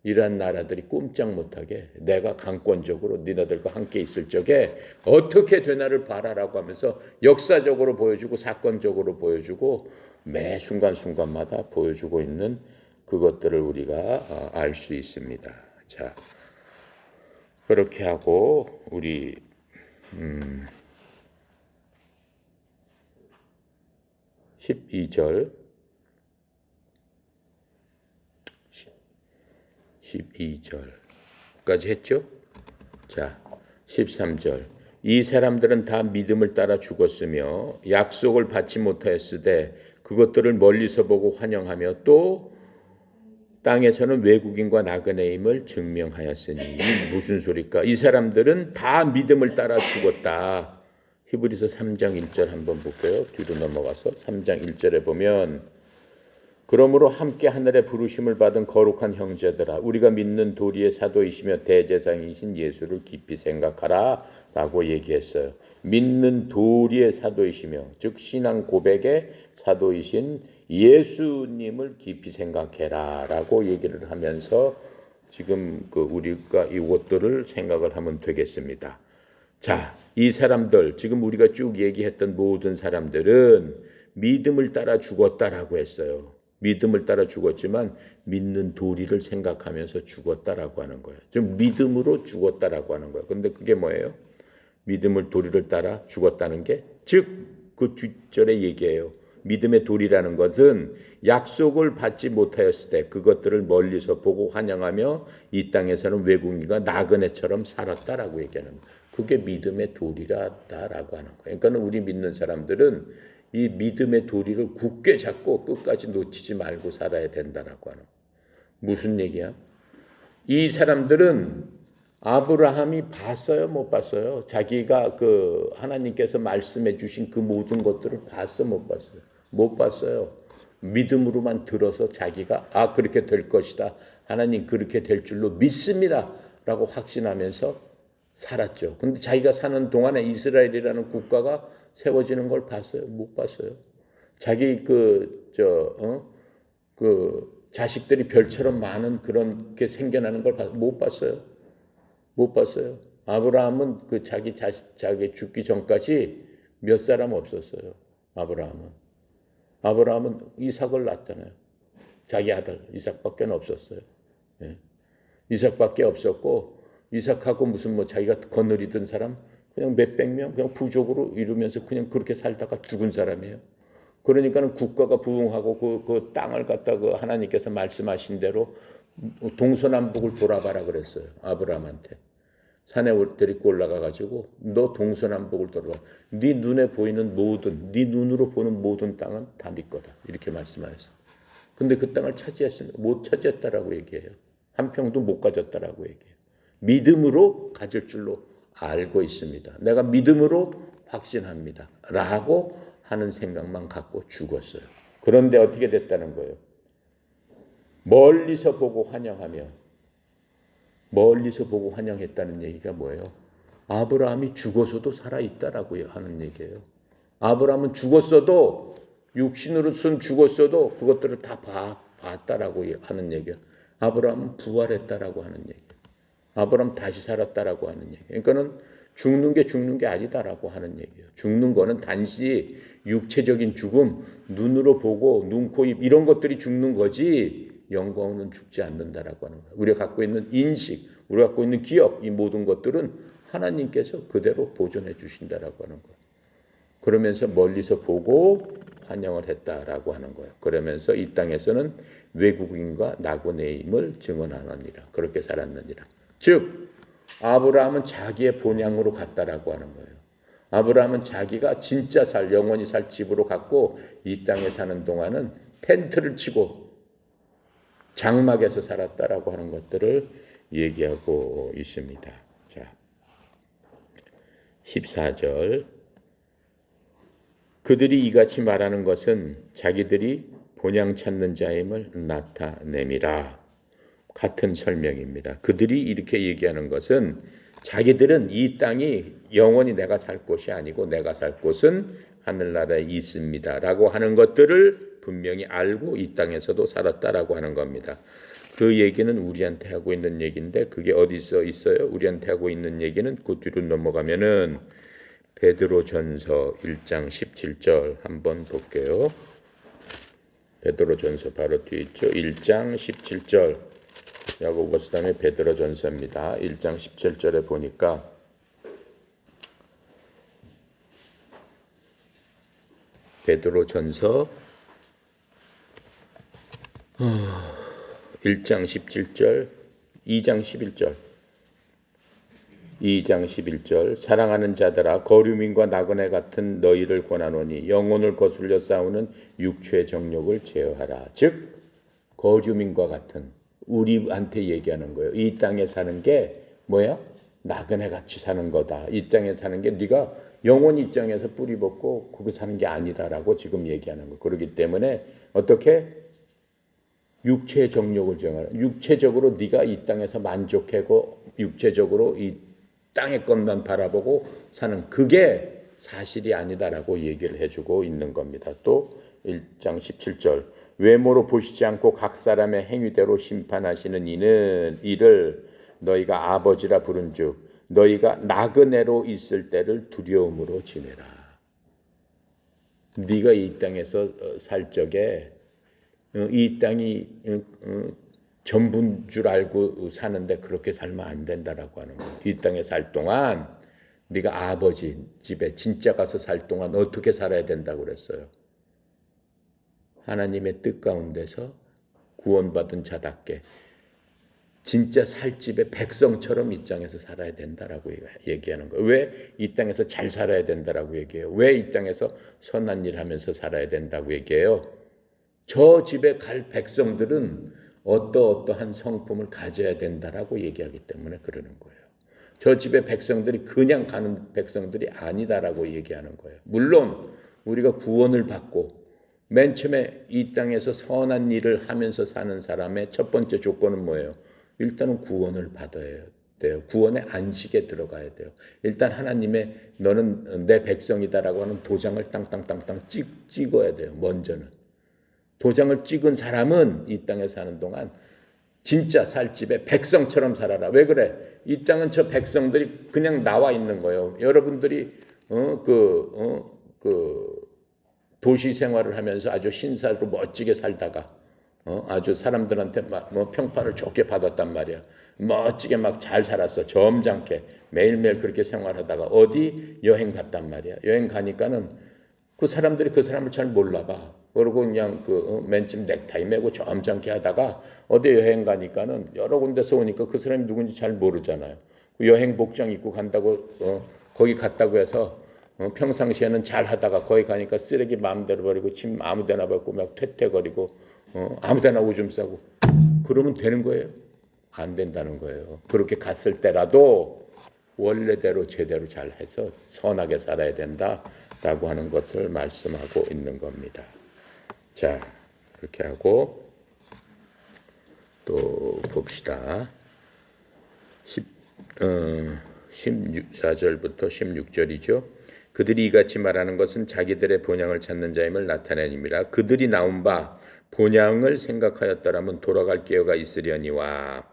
[SPEAKER 1] 이러한 나라들이 꼼짝 못하게 내가 강권적으로 너네들과 함께 있을 적에 어떻게 되나를 봐라라고 하면서 역사적으로 보여주고 사건적으로 보여주고 매 순간순간마다 보여주고 있는 그것들을 우리가 알 수 있습니다. 자, 그렇게 하고 우리 12절 12절까지 했죠? 자, 13절. 이 사람들은 다 믿음을 따라 죽었으며 약속을 받지 못하였으되 그것들을 멀리서 보고 환영하며 또 땅에서는 외국인과 나그네임을 증명하였으니 무슨 소리까? 이 사람들은 다 믿음을 따라 죽었다. 히브리서 3장 1절 한번 볼게요. 뒤로 넘어가서 3장 1절에 보면 그러므로 함께 하늘의 부르심을 받은 거룩한 형제들아 우리가 믿는 도리의 사도이시며 대제사장이신 예수를 깊이 생각하라 라고 얘기했어요. 믿는 도리의 사도이시며 즉 신앙 고백의 사도이신 예수님을 깊이 생각해라 라고 얘기를 하면서 지금 우리가 이것들을 생각을 하면 되겠습니다. 자, 이 사람들 지금 우리가 쭉 얘기했던 모든 사람들은 믿음을 따라 죽었다라고 했어요. 믿음을 따라 죽었지만 믿는 도리를 생각하면서 죽었다라고 하는 거예요. 좀 믿음으로 죽었다라고 하는 거예요. 그런데 그게 뭐예요? 믿음을 도리를 따라 죽었다는 게 즉 그 뒷절의 얘기예요. 믿음의 도리라는 것은 약속을 받지 못하였을 때 그것들을 멀리서 보고 환영하며 이 땅에서는 외국인과 나그네처럼 살았다라고 얘기하는 거예요. 그게 믿음의 도리라다라고 하는 거예요. 그러니까 우리 믿는 사람들은 이 믿음의 도리를 굳게 잡고 끝까지 놓치지 말고 살아야 된다라고 하는 거예요. 무슨 얘기야? 이 사람들은 아브라함이 봤어요, 못 봤어요? 자기가 하나님께서 말씀해 주신 그 모든 것들을 봤어, 못 봤어요? 못 봤어요. 믿음으로만 들어서 자기가 그렇게 될 것이다. 하나님 그렇게 될 줄로 믿습니다. 라고 확신하면서 살았죠. 근데 자기가 사는 동안에 이스라엘이라는 국가가 세워지는 걸 봤어요? 못 봤어요. 자기 자식들이 별처럼 많은 그런 게 생겨나는 걸 못 봤어요. 못 봤어요. 아브라함은 그 자기 죽기 전까지 몇 사람 없었어요. 아브라함은 이삭을 낳았잖아요. 자기 아들 이삭밖에 없었어요. 예. 이삭밖에 없었고 이삭하고 무슨 뭐 자기가 거느리던 사람 그냥 몇백 명 그냥 부족으로 이루면서 그냥 그렇게 살다가 죽은 사람이에요. 그러니까는 국가가 부흥하고 그 땅을 갖다 그 하나님께서 말씀하신 대로 동서남북을 돌아봐라 그랬어요. 아브라함한테. 산에 데리고 올라가 가지고 너 동서남북을 돌아봐. 네 눈에 보이는 모든 네 눈으로 보는 모든 땅은 다 네 거다. 이렇게 말씀하셨어요. 근데 그 땅을 차지했습니다. 못 차지했다라고 얘기해요. 한 평도 못 가졌다라고 얘기해요. 믿음으로 가질 줄로 알고 있습니다. 내가 믿음으로 확신합니다. 라고 하는 생각만 갖고 죽었어요. 그런데 어떻게 됐다는 거예요? 멀리서 보고 환영했다는 얘기가 뭐예요? 아브라함이 죽어서도 살아있다라고 하는 얘기예요. 아브라함은 죽었어도 육신으로선 죽었어도 그것들을 다 봤다라고 하는 얘기예요. 아브라함은 부활했다라고 하는 얘기예요. 아브라함 다시 살았다라고 하는 얘기예요. 그러니까는 죽는 게 아니다라고 하는 얘기예요. 죽는 거는 단지 육체적인 죽음, 눈으로 보고 눈, 코, 입 이런 것들이 죽는 거지 영광은 죽지 않는다라고 하는 거예요. 우리가 갖고 있는 인식, 우리가 갖고 있는 기억 이 모든 것들은 하나님께서 그대로 보존해 주신다라고 하는 거예요. 그러면서 멀리서 보고 환영을 했다라고 하는 거예요. 그러면서 이 땅에서는 외국인과 나그네임을 증언하느니라. 그렇게 살았느니라. 즉 아브라함은 자기의 본향으로 갔다라고 하는 거예요. 아브라함은 자기가 진짜 영원히 살 집으로 갔고 이 땅에 사는 동안은 텐트를 치고 장막에서 살았다라고 하는 것들을 얘기하고 있습니다. 자, 14절. 그들이 이같이 말하는 것은 자기들이 본향 찾는 자임을 나타냄이라. 같은 설명입니다. 그들이 이렇게 얘기하는 것은 자기들은 이 땅이 영원히 내가 살 곳이 아니고 내가 살 곳은 하늘나라에 있습니다. 라고 하는 것들을 분명히 알고 이 땅에서도 살았다라고 하는 겁니다. 그 얘기는 우리한테 하고 있는 얘기인데 그게 어디서 있어요? 우리한테 하고 있는 얘기는 그 뒤로 넘어가면은 베드로전서 1장 17절 한번 볼게요. 베드로전서 바로 뒤에 있죠. 1장 17절. 야고보서 다음에 베드로전서입니다. 1장 17절에 보니까 베드로전서 1장 17절, 2장 11절. 2장 11절. 사랑하는 자들아 거류민과 나그네 같은 너희를 권하노니 영혼을 거슬려 싸우는 육체의 정욕을 제어하라. 즉 거류민과 같은 우리한테 얘기하는 거예요. 이 땅에 사는 게 뭐야? 나그네 같이 사는 거다. 이 땅에 사는 게 네가 영원 입장에서 뿌리 벗고 거기 사는 게 아니다라고 지금 얘기하는 거. 그렇기 때문에 어떻게 육체의 정욕을 정하라. 육체적으로 네가 이 땅에서 만족하고 육체적으로 이 땅의 것만 바라보고 사는 그게 사실이 아니다라고 얘기를 해주고 있는 겁니다. 또 1장 17절. 외모로 보시지 않고 각 사람의 행위대로 심판하시는 이를 너희가 아버지라 부른즉 너희가 나그네로 있을 때를 두려움으로 지내라. 네가 이 땅에서 살 적에 이 땅이 전부인 줄 알고 사는데 그렇게 살면 안 된다라고 하는 거예요. 이 땅에 살 동안 네가 아버지 집에 진짜 가서 살 동안 어떻게 살아야 된다고 그랬어요. 하나님의 뜻 가운데서 구원받은 자답게 진짜 살 집의 백성처럼 이 땅에서 살아야 된다라고 얘기하는 거예요. 왜 이 땅에서 잘 살아야 된다라고 얘기해요. 왜 이 땅에서 선한 일 하면서 살아야 된다고 얘기해요. 저 집에 갈 백성들은 어떠한 성품을 가져야 된다라고 얘기하기 때문에 그러는 거예요. 저 집의 백성들이 그냥 가는 백성들이 아니다라고 얘기하는 거예요. 물론 우리가 구원을 받고 맨 처음에 이 땅에서 선한 일을 하면서 사는 사람의 첫 번째 조건은 뭐예요? 일단은 구원을 받아야 돼요. 구원의 안식에 들어가야 돼요. 일단 하나님의 너는 내 백성이다라고 하는 도장을 땅땅땅땅 찍어야 돼요. 먼저는. 도장을 찍은 사람은 이 땅에 사는 동안 진짜 살 집에 백성처럼 살아라. 왜 그래? 이 땅은 저 백성들이 그냥 나와 있는 거예요. 여러분들이 도시 생활을 하면서 아주 신사로 멋지게 살다가 아주 사람들한테 막 평판을 좋게 받았단 말이야. 멋지게 막 잘 살았어. 점잖게 매일매일 그렇게 생활하다가 어디 여행 갔단 말이야. 여행 가니까는 그 사람들이 그 사람을 잘 몰라봐. 그러고 그냥 맨쯤 넥타이 메고 점잖게 하다가 어디 여행 가니까는 여러 군데서 오니까 그 사람이 누군지 잘 모르잖아요. 그 여행 복장 입고 간다고 거기 갔다고 해서 평상시에는 잘 하다가 거기 가니까 쓰레기 마음대로 버리고 침 아무데나 밟고 막 퇴퇴거리고 아무데나 오줌 싸고 그러면 되는 거예요? 안 된다는 거예요. 그렇게 갔을 때라도 원래대로 제대로 잘 해서 선하게 살아야 된다라고 하는 것을 말씀하고 있는 겁니다. 자, 그렇게 하고 또 봅시다. 14절부터 16절이죠. 그들이 이같이 말하는 것은 자기들의 본향을 찾는 자임을 나타내니라. 그들이 나온 바 본향을 생각하였더라면 돌아갈 기회가 있으려니와.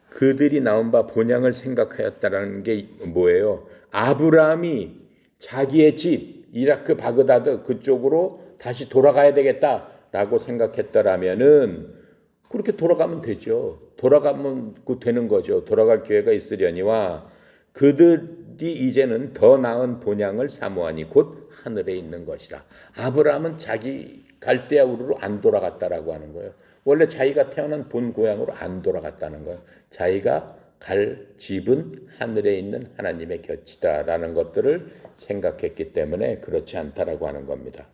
[SPEAKER 1] 그들이 나온 바 본향을 생각하였다라는 게 뭐예요? 아브라함이 자기의 집 이라크 바그다드 그쪽으로 다시 돌아가야 되겠다라고 생각했더라면은 그렇게 돌아가면 되죠. 돌아가면 되는 거죠. 돌아갈 기회가 있으려니와 그들이 이제는 더 나은 본향을 사모하니 곧 하늘에 있는 것이라. 아브라함은 자기 갈대아 우르로 안 돌아갔다라고 하는 거예요. 원래 자기가 태어난 본 고향으로 안 돌아갔다는 거예요. 자기가 갈 집은 하늘에 있는 하나님의 곁이다라는 것들을 생각했기 때문에 그렇지 않다라고 하는 겁니다.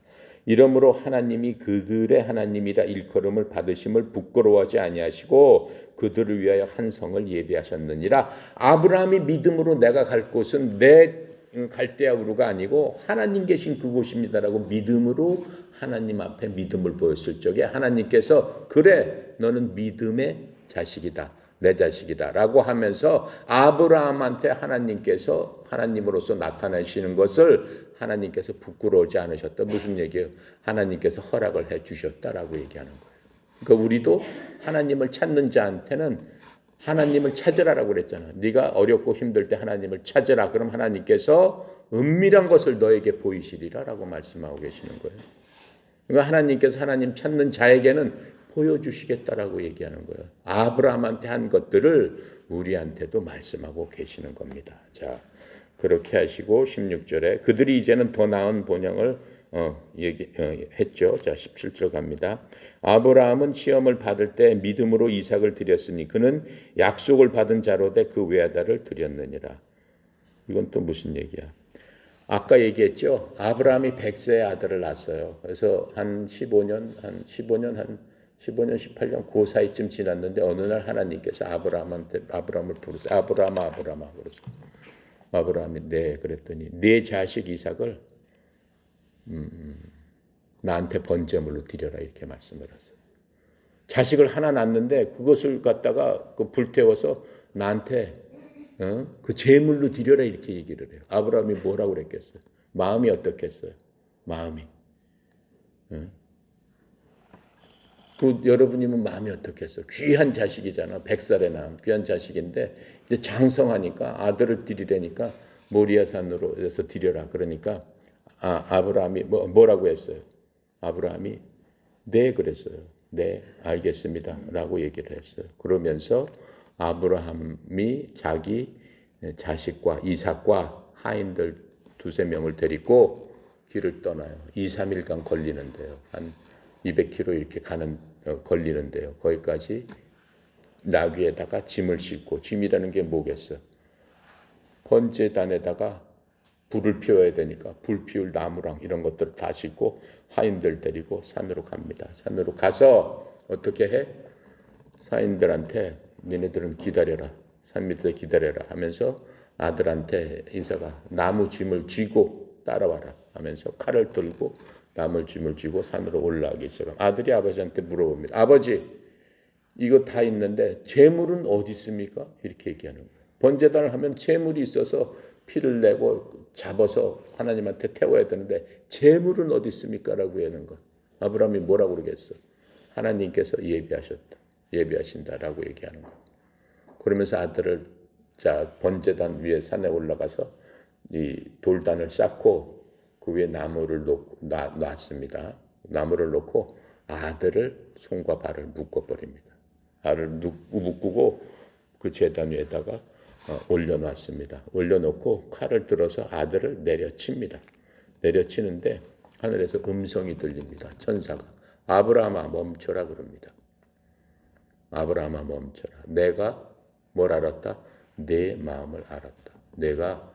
[SPEAKER 1] 이러므로 하나님이 그들의 하나님이라 일컬음을 받으심을 부끄러워하지 아니하시고 그들을 위하여 한 성을 예비하셨느니라. 아브라함이 믿음으로 내가 갈 곳은 내 갈대아 우르가 아니고 하나님 계신 그곳입니다라고 믿음으로 하나님 앞에 믿음을 보였을 적에 하나님께서 그래 너는 믿음의 자식이다. 내 자식이다 라고 하면서 아브라함한테 하나님께서 하나님으로서 나타나시는 것을 하나님께서 부끄러워하지 않으셨다. 무슨 얘기예요? 하나님께서 허락을 해 주셨다라고 얘기하는 거예요. 그러니까 우리도 하나님을 찾는 자한테는 하나님을 찾으라라고 그랬잖아. 네가 어렵고 힘들 때 하나님을 찾으라. 그럼 하나님께서 은밀한 것을 너에게 보이시리라라고 말씀하고 계시는 거예요. 그러니까 하나님께서 하나님 찾는 자에게는 보여주시겠다라고 얘기하는 거예요. 아브라함한테 한 것들을 우리한테도 말씀하고 계시는 겁니다. 자, 그렇게 하시고 16절에 그들이 이제는 더 나은 본향을 얘기했죠. 자, 17절 갑니다. 아브라함은 시험을 받을 때 믿음으로 이삭을 드렸으니 그는 약속을 받은 자로되 그 외아들을 드렸느니라. 이건 또 무슨 얘기야? 아까 얘기했죠. 아브라함이 100세의 아들을 낳았어요. 그래서 한 18년, 18년 그 사이쯤 지났는데 어느 날 하나님께서 아브라함을 부르세요. 아브라함아 그랬어요. 아브라함이 네 그랬더니 네 자식 이삭을 나한테 번제물로 드려라 이렇게 말씀을 하세요. 자식을 하나 낳는데 그것을 갖다가 불태워서 나한테 그 제물로 드려라 이렇게 얘기를 해요. 아브라함이 뭐라고 그랬겠어요? 마음이 어떻겠어요? 마음이 여러분이면 마음이 어떻겠어요? 귀한 자식이잖아. 100살에 낳은 귀한 자식인데 이제 장성하니까 아들을 드리려니까 모리아산으로 해서 드려라. 그러니까 아브라함이 뭐라고 했어요? 아브라함이 네 그랬어요. 네 알겠습니다 라고 얘기를 했어요. 그러면서 아브라함이 자기 자식과 이삭과 하인들 2-3명을 데리고 길을 떠나요. 2-3일간 걸리는데요. 한 200km 이렇게 걸리는데요. 거기까지 나귀에다가 짐을 싣고 짐이라는 게 뭐겠어요? 번제단에다가 불을 피워야 되니까 불 피울 나무랑 이런 것들 다 싣고 하인들 데리고 산으로 갑니다. 산으로 가서 어떻게 해? 하인들한테 니네들은 기다려라. 산 밑에서 기다려라 하면서 아들한테 이삭아 나무 짐을 쥐고 따라와라 하면서 칼을 들고 나무 짐을 쥐고 산으로 올라가기 시작합니다. 아들이 아버지한테 물어봅니다. 아버지 이거 다 있는데 재물은 어디 있습니까? 이렇게 얘기하는 거예요. 번제단을 하면 재물이 있어서 피를 내고 잡아서 하나님한테 태워야 되는데 재물은 어디 있습니까? 라고 하는 거. 아브라함이 뭐라고 그러겠어? 하나님께서 예비하셨다. 예비하신다라고 얘기하는 거예요. 그러면서 아들을 번제단 위에 산에 올라가서 이 돌단을 쌓고 그 위에 나무를 놨습니다. 나무를 놓고 아들을 손과 발을 묶어버립니다. 알을 묶고 그 제단 위에다가 올려놨습니다. 올려놓고 칼을 들어서 아들을 내려칩니다. 내려치는데 하늘에서 음성이 들립니다. 천사가 아브라함아 멈춰라 그럽니다. 아브라함아 멈춰라. 내가 뭘 알았다? 내 마음을 알았다. 내가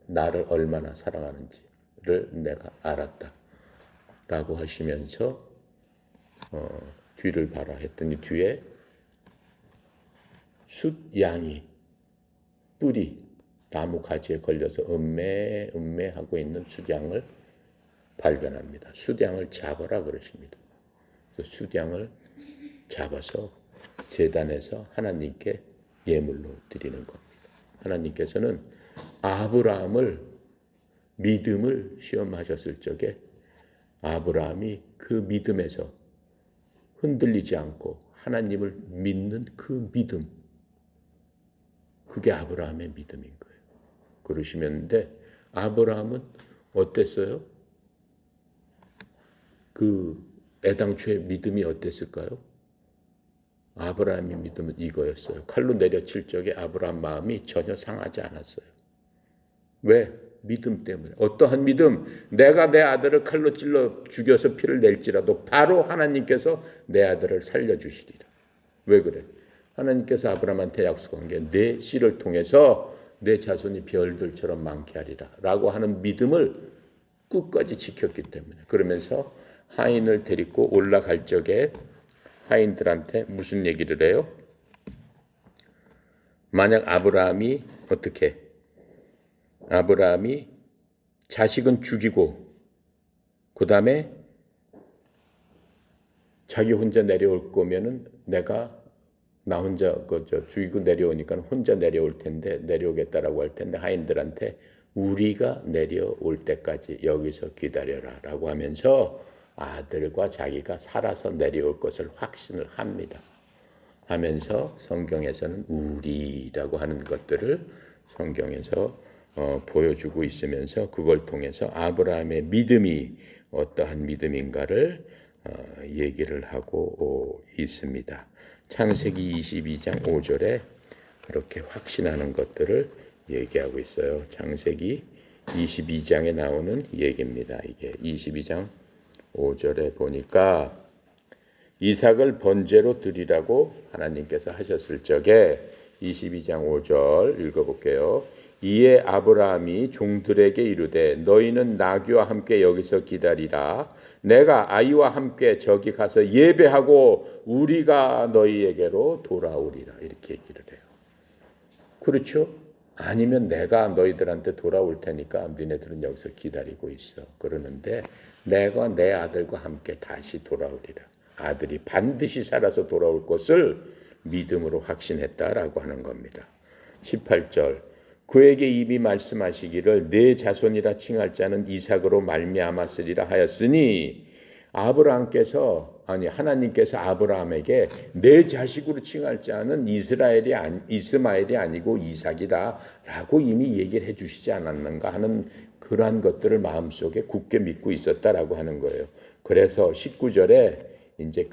[SPEAKER 1] 나를 얼마나 사랑하는지를 내가 알았다. 라고 하시면서 뒤를 봐라 했더니 뒤에 숫양이 뿔이 나무 가지에 걸려서 음매하고 있는 숫양을 발견합니다. 숫양을 잡아라 그러십니다. 그래서 숫양을 잡아서 제단에서 하나님께 예물로 드리는 겁니다. 하나님께서는 아브라함을 믿음을 시험하셨을 적에 아브라함이 그 믿음에서 흔들리지 않고 하나님을 믿는 그 믿음, 그게 아브라함의 믿음인 거예요. 그러시면데 아브라함은 어땠어요? 그 애당초의 믿음이 어땠을까요? 아브라함의 믿음은 이거였어요. 칼로 내려칠 적에 아브라함 마음이 전혀 상하지 않았어요. 왜? 믿음 때문에. 어떠한 믿음? 내가 내 아들을 칼로 찔러 죽여서 피를 낼지라도 바로 하나님께서 내 아들을 살려주시리라. 왜 그래? 하나님께서 아브라함한테 약속한 게 내 씨를 통해서 내 자손이 별들처럼 많게 하리라 라고 하는 믿음을 끝까지 지켰기 때문에. 그러면서 하인을 데리고 올라갈 적에 하인들한테 무슨 얘기를 해요? 만약 아브라함이 어떻게? 아브라함이 자식은 죽이고 그 다음에 자기 혼자 내려올 거면은 나 혼자 죽이고 내려오니까 혼자 내려올 텐데 내려오겠다라고 할 텐데 하인들한테 우리가 내려올 때까지 여기서 기다려라라고 하면서 아들과 자기가 살아서 내려올 것을 확신을 합니다. 하면서 성경에서는 우리라고 하는 것들을 성경에서 보여주고 있으면서 그걸 통해서 아브라함의 믿음이 어떠한 믿음인가를 얘기를 하고 있습니다. 창세기 22장 5절에 이렇게 확신하는 것들을 얘기하고 있어요. 창세기 22장에 나오는 얘기입니다. 이게 22장 5절에 보니까 이삭을 번제로 드리라고 하나님께서 하셨을 적에 22장 5절 읽어볼게요. 이에 아브라함이 종들에게 이르되 너희는 나귀와 함께 여기서 기다리라. 내가 아이와 함께 저기 가서 예배하고 우리가 너희에게로 돌아오리라. 이렇게 얘기를 해요. 그렇죠? 아니면 내가 너희들한테 돌아올 테니까 너희들은 여기서 기다리고 있어. 그러는데 내가 내 아들과 함께 다시 돌아오리라. 아들이 반드시 살아서 돌아올 것을 믿음으로 확신했다라고 하는 겁니다. 18절 그에게 이미 말씀하시기를 내 자손이라 칭할 자는 이삭으로 말미암았으리라 하였으니 하나님께서 아브라함에게 내 자식으로 칭할 자는 이스마엘이 아니고 이삭이다라고 이미 얘기를 해주시지 않았는가 하는 그러한 것들을 마음속에 굳게 믿고 있었다라고 하는 거예요. 그래서 19절에 이제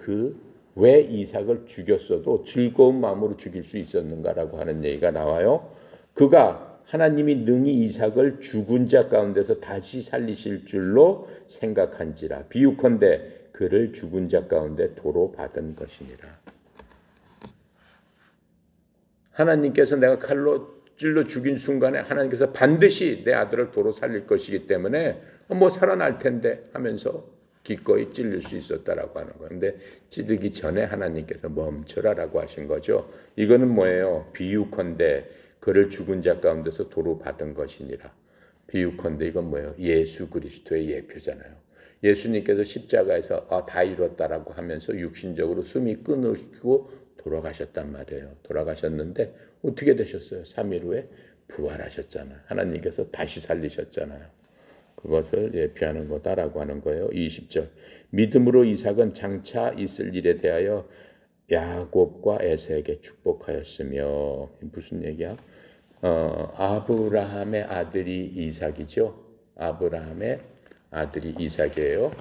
[SPEAKER 1] 왜 이삭을 죽였어도 즐거운 마음으로 죽일 수 있었는가라고 하는 얘기가 나와요. 그가 하나님이 능히 이삭을 죽은 자 가운데서 다시 살리실 줄로 생각한지라 비유컨대 그를 죽은 자 가운데 도로 받은 것이니라. 하나님께서 내가 칼로 찔러 죽인 순간에 하나님께서 반드시 내 아들을 도로 살릴 것이기 때문에 살아날 텐데 하면서 기꺼이 찔릴 수 있었다라고 하는 거예요. 그런데 찌르기 전에 하나님께서 멈춰라라고 하신 거죠. 이거는 뭐예요? 비유컨대 그를 죽은 자 가운데서 도로 받은 것이니라. 비유컨대 이건 뭐예요? 예수 그리스도의 예표잖아요. 예수님께서 십자가에서 다 이뤘다라고 하면서 육신적으로 숨이 끊어지고 돌아가셨단 말이에요. 돌아가셨는데 어떻게 되셨어요? 3일 후에 부활하셨잖아요. 하나님께서 다시 살리셨잖아요. 그것을 예표하는 거다라고 하는 거예요. 20절. 믿음으로 이삭은 장차 있을 일에 대하여 야곱과 에서에게 축복하였으며 무슨 얘기야? 아브라함의 아들이 이삭이죠. 아브라함의 아들이 이삭이에요.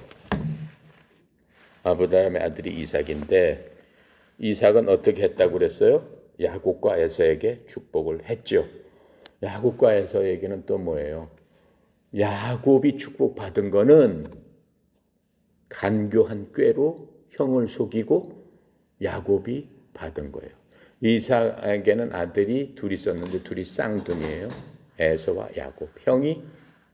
[SPEAKER 1] 아브라함의 아들이 이삭인데 이삭은 어떻게 했다고 그랬어요? 야곱과 에서에게 축복을 했죠. 야곱과 에서에게는 또 뭐예요? 야곱이 축복받은 거는 간교한 꾀로 형을 속이고 야곱이 받은 거예요. 이삭에게는 아들이 둘이 있었는데 둘이 쌍둥이에요. 에서와 야곱. 형이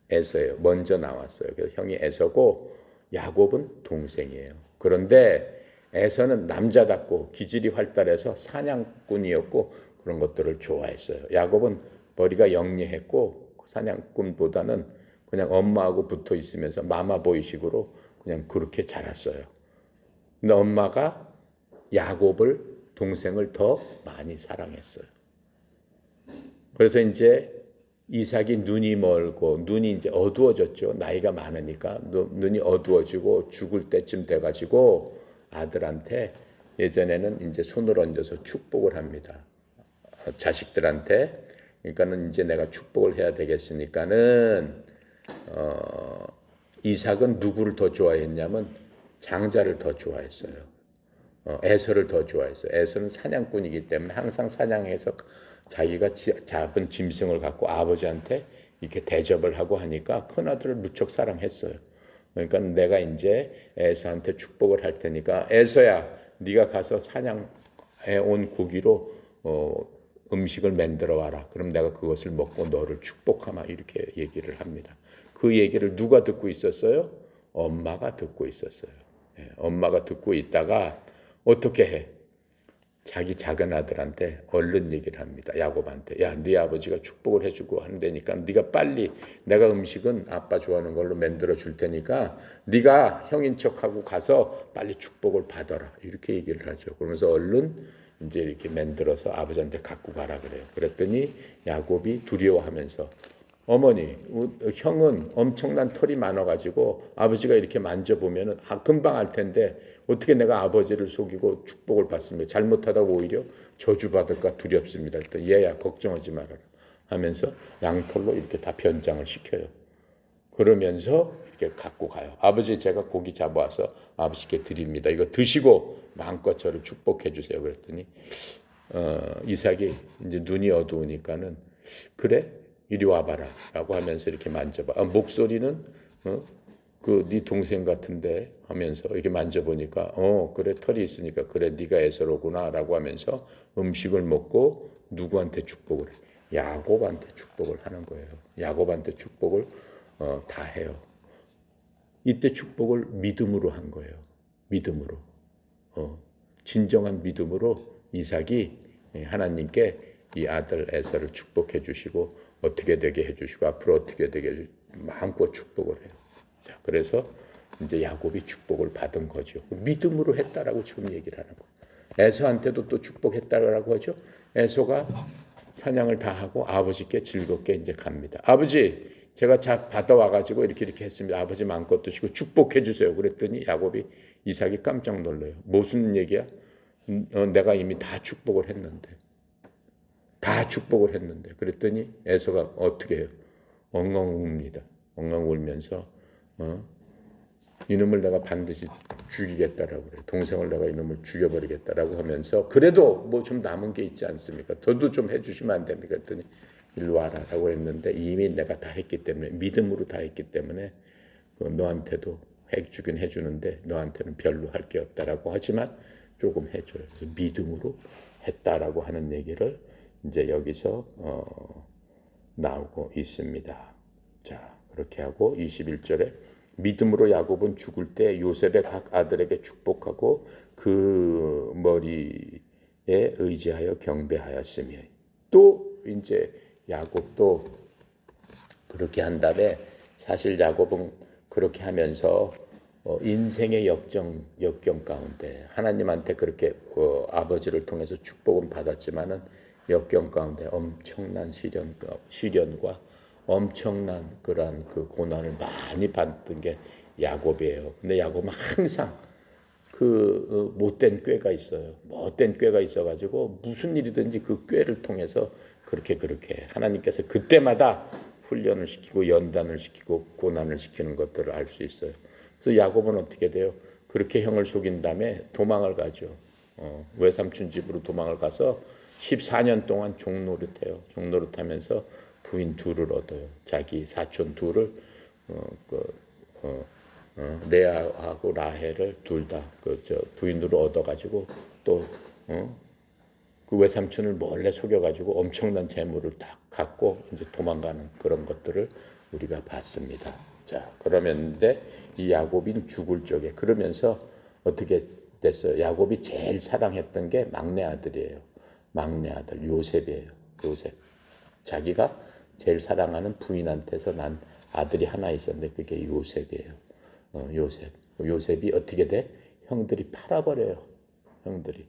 [SPEAKER 1] 에서예요. 먼저 나왔어요. 그래서 형이 에서고 야곱은 동생이에요. 그런데 에서는 남자답고 기질이 활달해서 사냥꾼이었고 그런 것들을 좋아했어요. 야곱은 머리가 영리했고 사냥꾼보다는 그냥 엄마하고 붙어 있으면서 마마보이식으로 그냥 그렇게 자랐어요. 근데 엄마가 야곱을 동생을 더 많이 사랑했어요. 그래서 이제 이삭이 눈이 멀고 눈이 이제 어두워졌죠. 나이가 많으니까 눈이 어두워지고 죽을 때쯤 돼가지고 아들한테 예전에는 이제 손을 얹어서 축복을 합니다. 자식들한테. 그러니까는 이제 내가 축복을 해야 되겠으니까는 이삭은 누구를 더 좋아했냐면 장자를 더 좋아했어요. 에서를 더 좋아했어요. 에서는 사냥꾼이기 때문에 항상 사냥해서 자기가 잡은 짐승을 갖고 아버지한테 이렇게 대접을 하고 하니까 큰아들을 무척 사랑했어요. 그러니까 내가 이제 에서한테 축복을 할 테니까 에서야 네가 가서 사냥해 온 고기로 음식을 만들어 와라. 그럼 내가 그것을 먹고 너를 축복하마 이렇게 얘기를 합니다. 그 얘기를 누가 듣고 있었어요? 엄마가 듣고 있었어요. 엄마가 듣고 있다가 어떻게 해? 자기 작은 아들한테 얼른 얘기를 합니다. 야곱한테. 야, 네 아버지가 축복을 해주고 한다니까 네가 빨리 내가 음식은 아빠 좋아하는 걸로 만들어 줄 테니까 네가 형인 척하고 가서 빨리 축복을 받아라. 이렇게 얘기를 하죠. 그러면서 얼른 이제 이렇게 만들어서 아버지한테 갖고 가라 그래요. 그랬더니 야곱이 두려워하면서 어머니, 형은 엄청난 털이 많아가지고 아버지가 이렇게 만져보면은 금방 알 텐데 어떻게 내가 아버지를 속이고 축복을 받습니까? 잘못하다 오히려 저주받을까 두렵습니다. 얘야 걱정하지 말아라 하면서 양털로 이렇게 다 변장을 시켜요. 그러면서 이렇게 갖고 가요. 아버지 제가 고기 잡아와서 아버지께 드립니다. 이거 드시고 마음껏 저를 축복해 주세요. 그랬더니 이삭이 이제 눈이 어두우니까는 그래? 이리 와봐라라고 하면서 이렇게 만져봐. 목소리는 그 네 동생 같은데 하면서 이렇게 만져보니까 그래 털이 있으니까 그래 네가 에서로구나라고 하면서 음식을 먹고 누구한테 축복을 해? 야곱한테 축복을 하는 거예요. 야곱한테 축복을 다 해요. 이때 축복을 믿음으로 한 거예요. 믿음으로. 진정한 믿음으로 이삭이 하나님께 이 아들 에서를 축복해 주시고 어떻게 되게 해주시고 앞으로 어떻게 되게 해주시고 마음껏 축복을 해요. 자, 그래서 이제 야곱이 축복을 받은 거죠. 믿음으로 했다라고 지금 얘기를 하는 거예요. 에서한테도 또 축복했다라고 하죠. 에서가 사냥을 다 하고 아버지께 즐겁게 이제 갑니다. 아버지, 제가 받아와가지고 이렇게 했습니다. 아버지 마음껏 드시고 축복해 주세요. 그랬더니 야곱이 이삭이 깜짝 놀라요. 무슨 얘기야? 내가 이미 다 축복을 했는데. 다 축복을 했는데 그랬더니 에서가 어떻게 해요? 엉엉 웁니다. 엉엉 울면서 이놈을 내가 반드시 죽이겠다라고 그래요. 동생을 내가 이놈을 죽여버리겠다라고 하면서 그래도 뭐 좀 남은 게 있지 않습니까? 저도 좀 해주시면 안 됩니까? 그랬더니 일로 와라라고 했는데 이미 내가 다 했기 때문에 믿음으로 다 했기 때문에 너한테도 해주긴 해주는데 너한테는 별로 할 게 없다라고 하지만 조금 해줘요. 그래서 믿음으로 했다라고 하는 얘기를 이제 여기서 나오고 있습니다. 자, 그렇게 하고 21절에 믿음으로 야곱은 죽을 때 요셉의 각 아들에게 축복하고 그 머리에 의지하여 경배하였으며 또 이제 야곱도 그렇게 한 다음에 사실 야곱은 그렇게 하면서 인생의 역경 가운데 하나님한테 그렇게 아버지를 통해서 축복은 받았지만은 역경 가운데 엄청난 시련과 엄청난 그러한 그 고난을 많이 받던 게 야곱이에요. 근데 야곱은 항상 그 못된 꾀가 있어요. 못된 꾀가 있어가지고 무슨 일이든지 그 꾀를 통해서 그렇게 하나님께서 그때마다 훈련을 시키고 연단을 시키고 고난을 시키는 것들을 알 수 있어요. 그래서 야곱은 어떻게 돼요? 그렇게 형을 속인 다음에 도망을 가죠. 외삼촌 집으로 도망을 가서 14년 동안 종노릇해요. 종노릇하면서 부인 둘을 얻어요. 자기 사촌 둘을 레아하고 라헬을 둘 다 그 부인으로 얻어가지고 또 그 외삼촌을 몰래 속여가지고 엄청난 재물을 딱 갖고 이제 도망가는 그런 것들을 우리가 봤습니다. 자, 그러면데 이 야곱이 죽을 적에 그러면서 어떻게 됐어요? 야곱이 제일 사랑했던 게 막내 아들이에요. 막내 아들 요셉이에요. 요셉. 자기가 제일 사랑하는 부인한테서 난 아들이 하나 있었는데 그게 요셉이에요. 요셉. 요셉이 어떻게 돼? 형들이 팔아버려요. 형들이.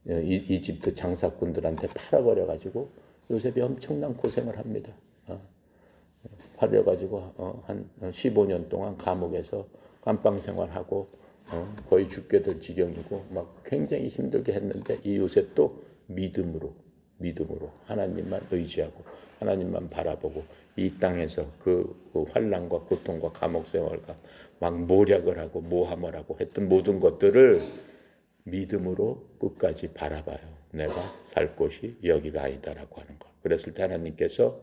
[SPEAKER 1] 이집트 장사꾼들한테 팔아버려가지고 요셉이 엄청난 고생을 합니다. 팔려가지고 한 15년 동안 감옥에서 감방 생활하고 거의 죽게 될 지경이고 막 굉장히 힘들게 했는데 이 요셉도 믿음으로 하나님만 의지하고 하나님만 바라보고 이 땅에서 그 환난과 고통과 감옥 생활과 막 모략을 하고 모함을 하고 했던 모든 것들을 믿음으로 끝까지 바라봐요. 내가 살 곳이 여기가 아니다라고 하는 걸. 그랬을 때 하나님께서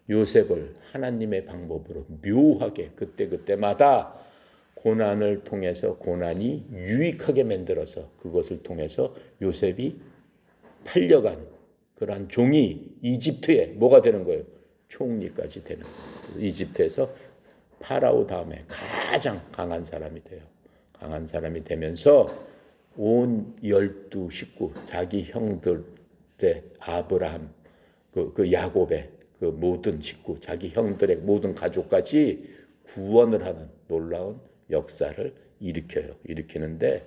[SPEAKER 1] 요셉을 하나님의 방법으로 묘하게 그때마다 고난을 통해서 고난이 유익하게 만들어서 그것을 통해서 요셉이 팔려간 그러한 종이 이집트에 뭐가 되는 거예요? 총리까지 되는 거예요. 이집트에서 파라오 다음에 가장 강한 사람이 돼요. 강한 사람이 되면서 온 12식구 자기 형들의 아브라함 그 야곱의 그 모든 식구 자기 형들의 모든 가족까지 구원을 하는 놀라운 역사를 일으키는데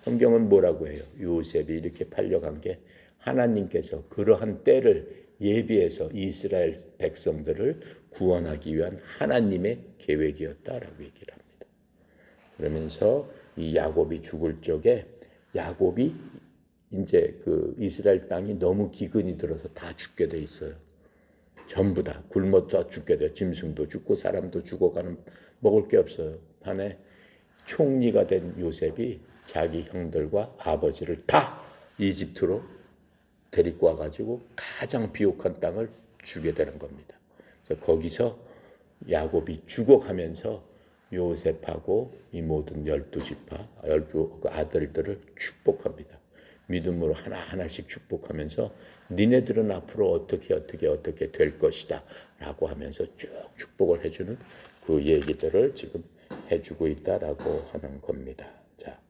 [SPEAKER 1] 성경은 뭐라고 해요? 요셉이 이렇게 팔려간 게 하나님께서 그러한 때를 예비해서 이스라엘 백성들을 구원하기 위한 하나님의 계획이었다라고 얘기를 합니다. 그러면서 이 야곱이 죽을 적에 야곱이 이제 그 이스라엘 땅이 너무 기근이 들어서 다 죽게 돼 있어요. 전부 다 굶어 다 죽게 돼. 짐승도 죽고 사람도 죽어가는 먹을 게 없어요. 반에 총리가 된 요셉이 자기 형들과 아버지를 다 이집트로 데리고 와가지고 가장 비옥한 땅을 주게 되는 겁니다. 그래서 거기서 야곱이 죽어가면서 요셉하고 이 모든 12지파, 12 아들들을 축복합니다. 믿음으로 하나하나씩 축복하면서 니네들은 앞으로 어떻게 될 것이다 라고 하면서 쭉 축복을 해주는 그 얘기들을 지금 해주고 있다라고 하는 겁니다. 자,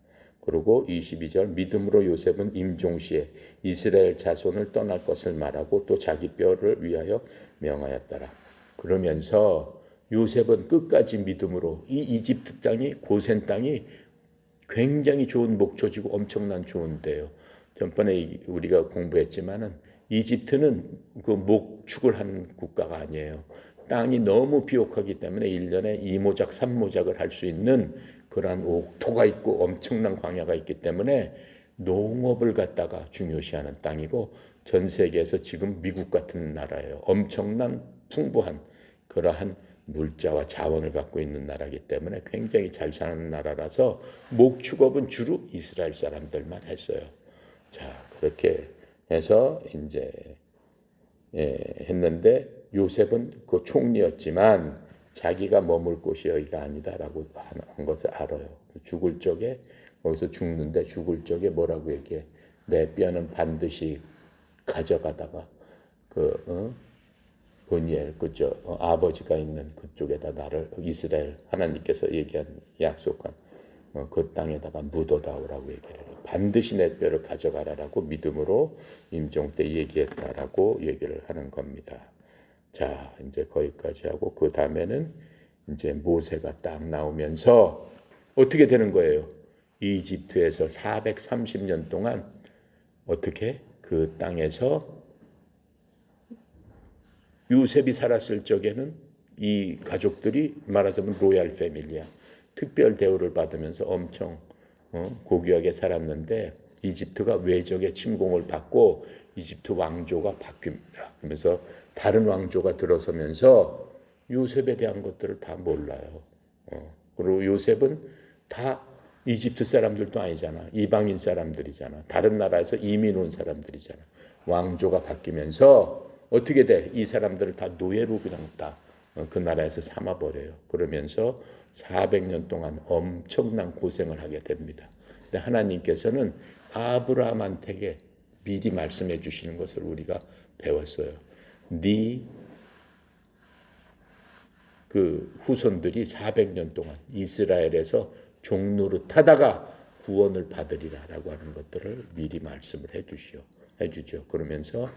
[SPEAKER 1] 그리고 22절 믿음으로 요셉은 임종시에 이스라엘 자손을 떠날 것을 말하고 또 자기 뼈를 위하여 명하였더라. 그러면서 요셉은 끝까지 믿음으로 이 이집트 땅이 고센 땅이 굉장히 좋은 목초지고 엄청난 좋은 데요. 전번에 우리가 공부했지만은 이집트는 그 목축을 한 국가가 아니에요. 땅이 너무 비옥하기 때문에 1년에 2모작, 3모작을 할 수 있는 그러한 옥토가 있고 엄청난 광야가 있기 때문에 농업을 갖다가 중요시하는 땅이고 전 세계에서 지금 미국 같은 나라예요. 엄청난 풍부한 그러한 물자와 자원을 갖고 있는 나라이기 때문에 굉장히 잘 사는 나라라서 목축업은 주로 이스라엘 사람들만 했어요. 자, 그렇게 해서 이제 했는데 요셉은 그 총리였지만 자기가 머물 곳이 여기가 아니다라고 한 것을 알아요. 죽을 적에 거기서 죽는데 죽을 적에 뭐라고 얘기해? 내 뼈는 반드시 가져가다가 보니엘 그죠 아버지가 있는 그쪽에다 나를 이스라엘 하나님께서 얘기한 약속한 그 땅에다가 묻어다오라고 얘기를 해요. 반드시 내 뼈를 가져가라라고 믿음으로 임종 때 얘기했다라고 얘기를 하는 겁니다. 자, 이제 거기까지 하고 그 다음에는 이제 모세가 딱 나오면서 어떻게 되는 거예요? 이집트에서 430년 동안 어떻게 그 땅에서 요셉이 살았을 적에는 이 가족들이 말하자면 로얄 패밀리야. 특별 대우를 받으면서 엄청 고귀하게 살았는데 이집트가 외적의 침공을 받고 이집트 왕조가 바뀝니다. 그러면서 다른 왕조가 들어서면서 요셉에 대한 것들을 다 몰라요. 그리고 요셉은 다 이집트 사람들도 아니잖아. 이방인 사람들이잖아. 다른 나라에서 이민 온 사람들이잖아. 왕조가 바뀌면서 어떻게 돼? 이 사람들을 다 노예로 그냥 다 그 나라에서 삼아버려요. 그러면서 400년 동안 엄청난 고생을 하게 됩니다. 근데 하나님께서는 아브라함한테 미리 말씀해 주시는 것을 우리가 배웠어요. 네 그 후손들이 400년 동안 이스라엘에서 종노릇하다가 구원을 받으리라라고 하는 것들을 미리 말씀을 해주죠. 그러면서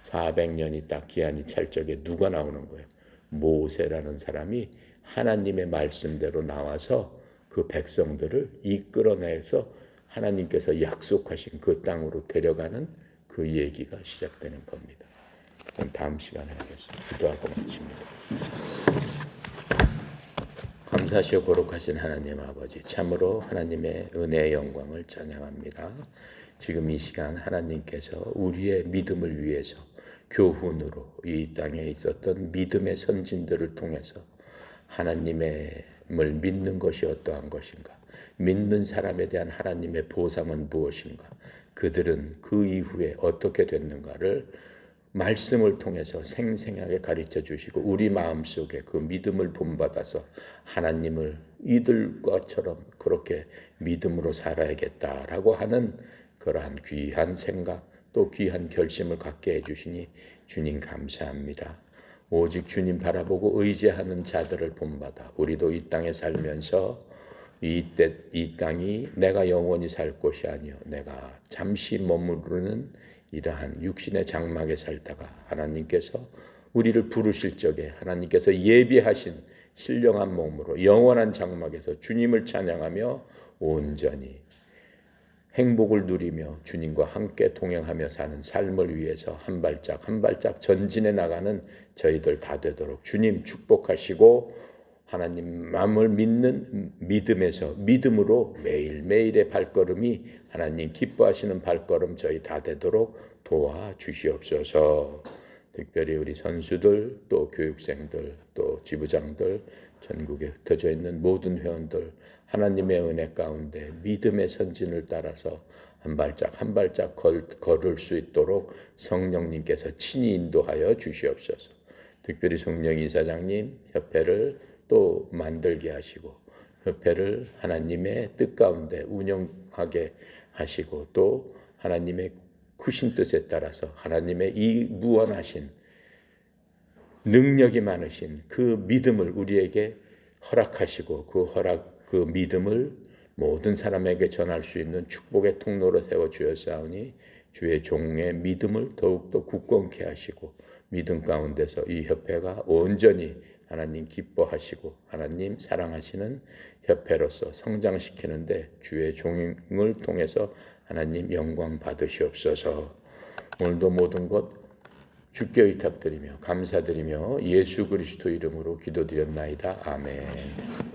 [SPEAKER 1] 400년이 딱 기한이 찰 적에 누가 나오는 거예요? 모세라는 사람이 하나님의 말씀대로 나와서 그 백성들을 이끌어내서 하나님께서 약속하신 그 땅으로 데려가는 그 얘기가 시작되는 겁니다. 그럼 다음 시간에 하겠습니다. 기도하고 마칩니다. 감사하시오 거룩하신 하나님 아버지, 참으로 하나님의 은혜의 영광을 찬양합니다. 지금 이 시간 하나님께서 우리의 믿음을 위해서 교훈으로 이 땅에 있었던 믿음의 선진들을 통해서 하나님을 믿는 것이 어떠한 것인가, 믿는 사람에 대한 하나님의 보상은 무엇인가, 그들은 그 이후에 어떻게 됐는가를 말씀을 통해서 생생하게 가르쳐 주시고 우리 마음속에 그 믿음을 본받아서 하나님을 이들과처럼 그렇게 믿음으로 살아야겠다라고 하는 그러한 귀한 생각 또 귀한 결심을 갖게 해주시니 주님 감사합니다. 오직 주님 바라보고 의지하는 자들을 본받아 우리도 이 땅에 살면서 이 땅이 내가 영원히 살 곳이 아니요 내가 잠시 머무르는 이러한 육신의 장막에 살다가 하나님께서 우리를 부르실 적에 하나님께서 예비하신 신령한 몸으로 영원한 장막에서 주님을 찬양하며 온전히 행복을 누리며 주님과 함께 동행하며 사는 삶을 위해서 한 발짝 한 발짝 전진해 나가는 저희들 다 되도록 주님 축복하시고 하나님만을 믿는 믿음에서 믿음으로 매일매일의 발걸음이 하나님 기뻐하시는 발걸음 저희 다 되도록 도와주시옵소서. 특별히 우리 선수들 또 교육생들 또 지부장들 전국에 흩어져 있는 모든 회원들 하나님의 은혜 가운데 믿음의 선진을 따라서 한 발짝 한 발짝 걸을 수 있도록 성령님께서 친히 인도하여 주시옵소서. 특별히 성령 이사장님 협회를 또 만들게 하시고 협회를 하나님의 뜻 가운데 운영하게 하시고 또 하나님의 크신 뜻에 따라서 하나님의 이 무한하신 능력이 많으신 그 믿음을 우리에게 허락하시고 그 믿음을 모든 사람에게 전할 수 있는 축복의 통로로 세워 주었사오니 주의 종의 믿음을 더욱더 굳건케 하시고 믿음 가운데서 이 협회가 온전히 하나님 기뻐하시고 하나님 사랑하시는 협회로서 성장시키는데 주의 종을 통해서 하나님 영광 받으시옵소서. 오늘도 모든 것 주께 의탁드리며 감사드리며 예수 그리스도 이름으로 기도드렸나이다. 아멘.